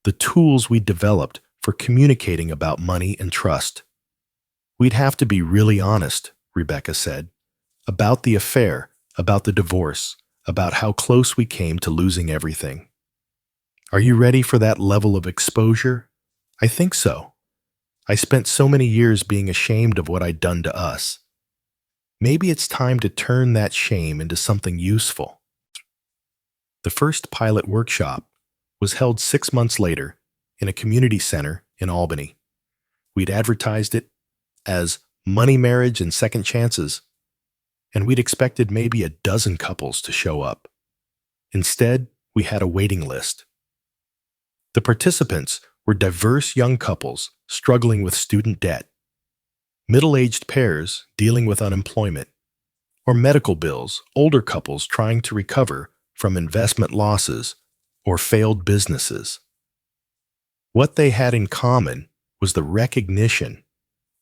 the tools we'd developed for communicating about money and trust. "We'd have to be really honest," Rebecca said, "about the affair, about the divorce, about how close we came to losing everything." "Are you ready for that level of exposure?" "I think so. I spent so many years being ashamed of what I'd done to us. Maybe it's time to turn that shame into something useful." The first pilot workshop was held 6 months later in a community center in Albany. We'd advertised it as Money, Marriage, and Second Chances, and we'd expected maybe a dozen couples to show up. Instead, we had a waiting list. The participants were diverse young couples struggling with student debt, middle-aged pairs dealing with unemployment, or medical bills, older couples trying to recover from investment losses or failed businesses. What they had in common was the recognition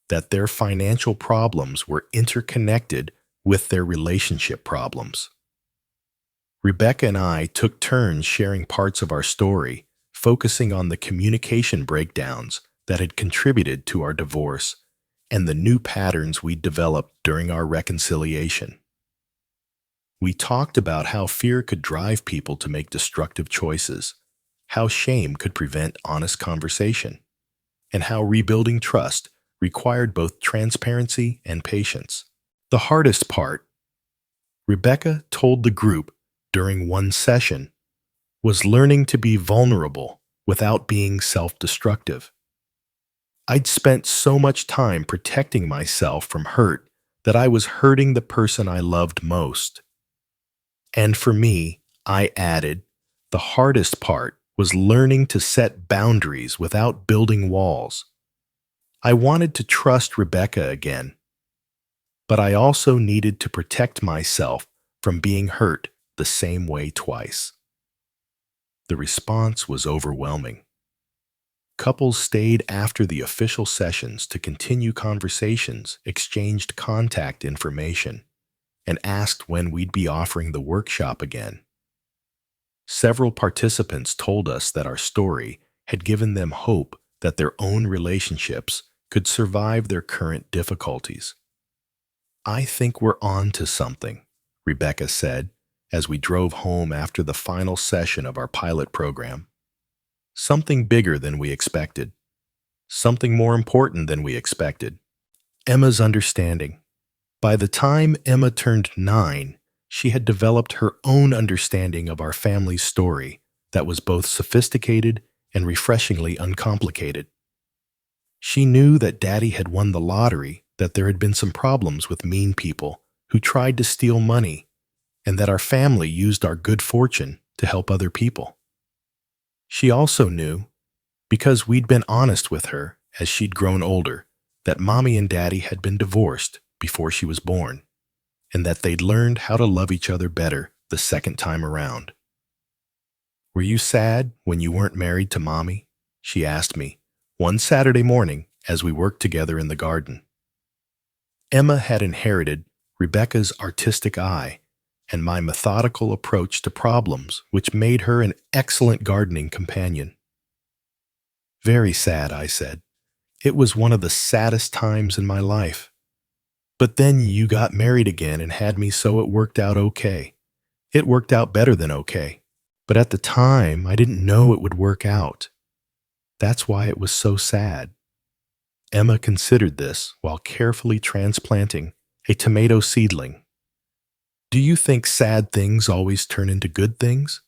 that their financial problems were interconnected with their relationship problems. Rebecca and I took turns sharing parts of our story, focusing on the communication breakdowns that had contributed to our divorce and the new patterns we'd developed during our reconciliation. We talked about how fear could drive people to make destructive choices, how shame could prevent honest conversation, and how rebuilding trust required both transparency and patience. The hardest part, Rebecca told the group during one session, was learning to be vulnerable without being self-destructive. "I'd spent so much time protecting myself from hurt that I was hurting the person I loved most. And for me," I added, "the hardest part was learning to set boundaries without building walls. I wanted to trust Rebecca again, but I also needed to protect myself from being hurt the same way twice." The response was overwhelming. Couples stayed after the official sessions to continue conversations, exchanged contact information, and asked when we'd be offering the workshop again. Several participants told us that our story had given them hope that their own relationships could survive their current difficulties. "I think we're on to something," Rebecca said as we drove home after the final session of our pilot program. "Something bigger than we expected. Something more important than we expected. Emma's understanding." By the time Emma turned 9, she had developed her own understanding of our family's story that was both sophisticated and refreshingly uncomplicated. She knew that Daddy had won the lottery, that there had been some problems with mean people who tried to steal money, and that our family used our good fortune to help other people. She also knew, because we'd been honest with her as she'd grown older, that Mommy and Daddy had been divorced before she was born, and that they'd learned how to love each other better the second time around. "Were you sad when you weren't married to Mommy?" she asked me one Saturday morning as we worked together in the garden. Emma had inherited Rebecca's artistic eye and my methodical approach to problems, which made her an excellent gardening companion. Very sad, I said. It was one of the saddest times in my life. But then you got married again and had me, so it worked out okay. It worked out better than okay. But at the time, I didn't know it would work out. That's why it was so sad. Emma considered this while carefully transplanting a tomato seedling. Do you think sad things always turn into good things?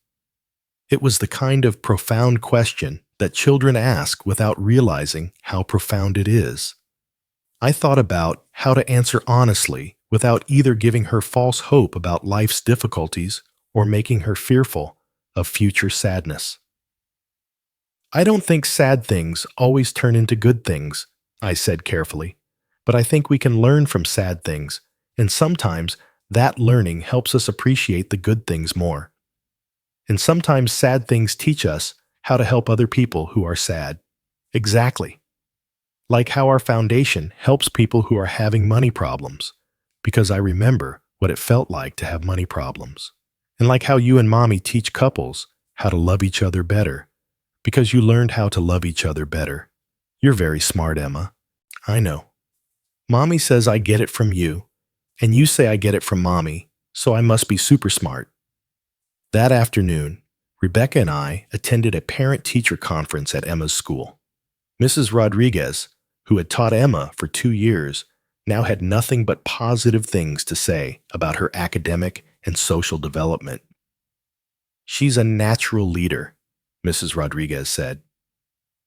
It was the kind of profound question that children ask without realizing how profound it is. I thought about how to answer honestly without either giving her false hope about life's difficulties or making her fearful of future sadness. I don't think sad things always turn into good things, I said carefully, but I think we can learn from sad things, and sometimes that learning helps us appreciate the good things more. And sometimes sad things teach us how to help other people who are sad. Exactly. Like how our foundation helps people who are having money problems, because I remember what it felt like to have money problems. And like how you and Mommy teach couples how to love each other better, because you learned how to love each other better. You're very smart, Emma. I know. Mommy says I get it from you, and you say I get it from Mommy, so I must be super smart. That afternoon, Rebecca and I attended a parent-teacher conference at Emma's school. Mrs. Rodriguez, who had taught Emma for 2 years, now had nothing but positive things to say about her academic and social development. She's a natural leader, Mrs. Rodriguez said.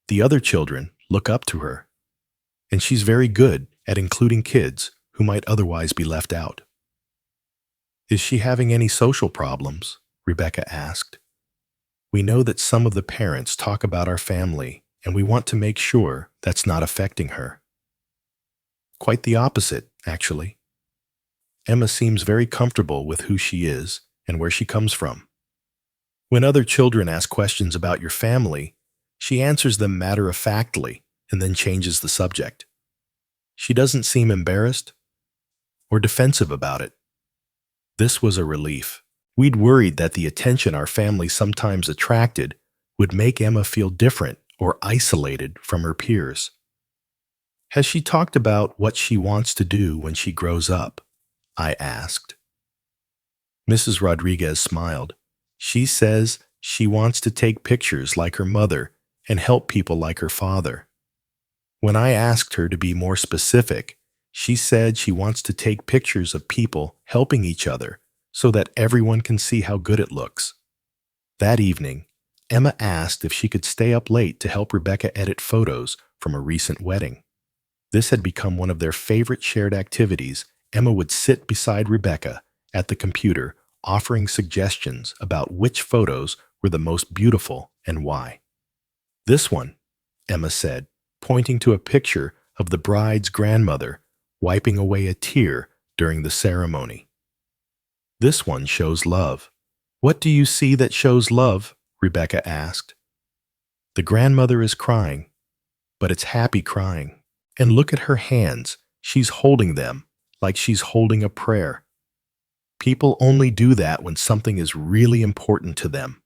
The other children look up to her, and she's very good at including kids who might otherwise be left out. Is she having any social problems? Rebecca asked. We know that some of the parents talk about our family, and we want to make sure that's not affecting her. Quite the opposite, actually. Emma seems very comfortable with who she is and where she comes from. When other children ask questions about your family, she answers them matter-of-factly and then changes the subject. She doesn't seem embarrassed or defensive about it. This was a relief. We'd worried that the attention our family sometimes attracted would make Emma feel different or isolated from her peers. Has she talked about what she wants to do when she grows up? I asked. Mrs. Rodriguez smiled. She says she wants to take pictures like her mother and help people like her father. When I asked her to be more specific, she said she wants to take pictures of people helping each other so that everyone can see how good it looks. That evening, Emma asked if she could stay up late to help Rebecca edit photos from a recent wedding. This had become one of their favorite shared activities. Emma would sit beside Rebecca at the computer, offering suggestions about which photos were the most beautiful and why. This one, Emma said, pointing to a picture of the bride's grandmother wiping away a tear during the ceremony. This one shows love. What do you see that shows love? Rebecca asked. The grandmother is crying, but it's happy crying. And look at her hands. She's holding them like she's holding a prayer. People only do that when something is really important to them.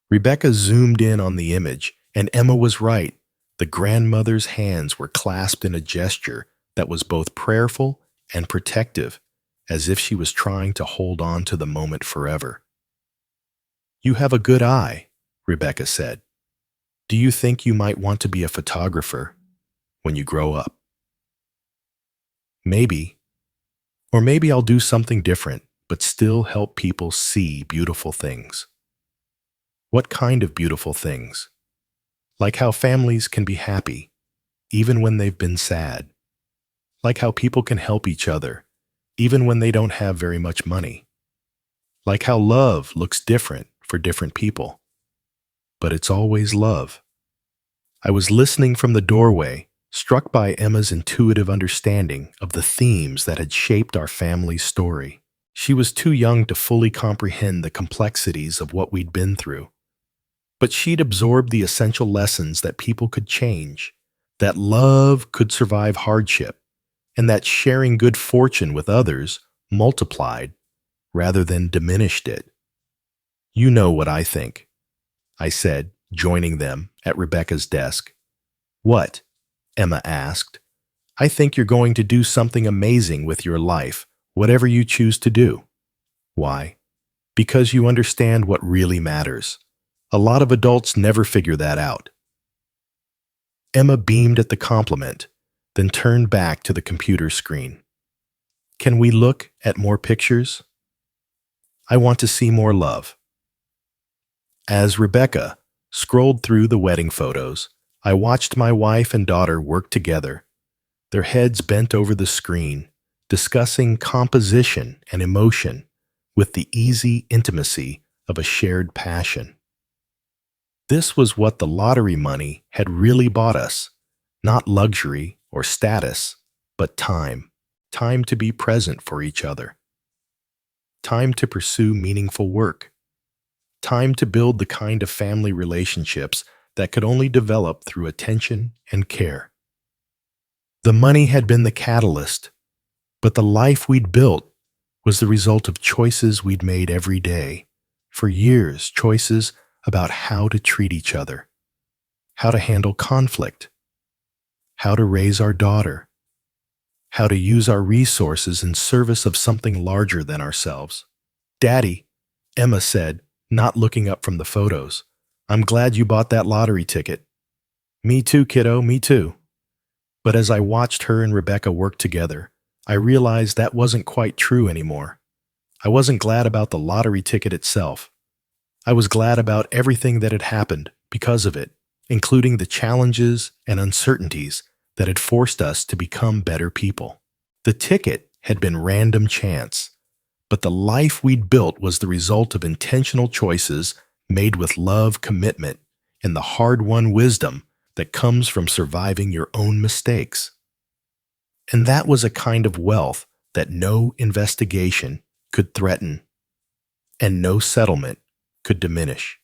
Rebecca zoomed in on the image, and Emma was right. The grandmother's hands were clasped in a gesture that was both prayerful and protective, as if she was trying to hold on to the moment forever. You have a good eye, Rebecca said. Do you think you might want to be a photographer when you grow up? Maybe. Or maybe I'll do something different, but still help people see beautiful things. What kind of beautiful things? Like how families can be happy, even when they've been sad. Like how people can help each other, even when they don't have very much money. Like how love looks different for different people. But it's always love. I was listening from the doorway, struck by Emma's intuitive understanding of the themes that had shaped our family's story. She was too young to fully comprehend the complexities of what we'd been through. But she'd absorbed the essential lessons that people could change, that love could survive hardship, and that sharing good fortune with others multiplied rather than diminished it. You know what I think, I said, joining them at Rebecca's desk. What? Emma asked. I think you're going to do something amazing with your life, whatever you choose to do. Why? Because you understand what really matters. A lot of adults never figure that out. Emma beamed at the compliment, then turned back to the computer screen. Can we look at more pictures? I want to see more love. As Rebecca scrolled through the wedding photos, I watched my wife and daughter work together, their heads bent over the screen, discussing composition and emotion with the easy intimacy of a shared passion. This was what the lottery money had really bought us, not luxury or status, but time. Time to be present for each other. Time to pursue meaningful work. Time to build the kind of family relationships that could only develop through attention and care. The money had been the catalyst, but the life we'd built was the result of choices we'd made every day. For years, choices about how to treat each other, how to handle conflict, how to raise our daughter, how to use our resources in service of something larger than ourselves. Daddy, Emma said, not looking up from the photos, I'm glad you bought that lottery ticket. Me too, kiddo, me too. But as I watched her and Rebecca work together, I realized that wasn't quite true anymore. I wasn't glad about the lottery ticket itself. I was glad about everything that had happened because of it, including the challenges and uncertainties that had forced us to become better people. The ticket had been random chance, but the life we'd built was the result of intentional choices made with love, commitment, and the hard-won wisdom that comes from surviving your own mistakes. And that was a kind of wealth that no investigation could threaten, and no settlement could diminish.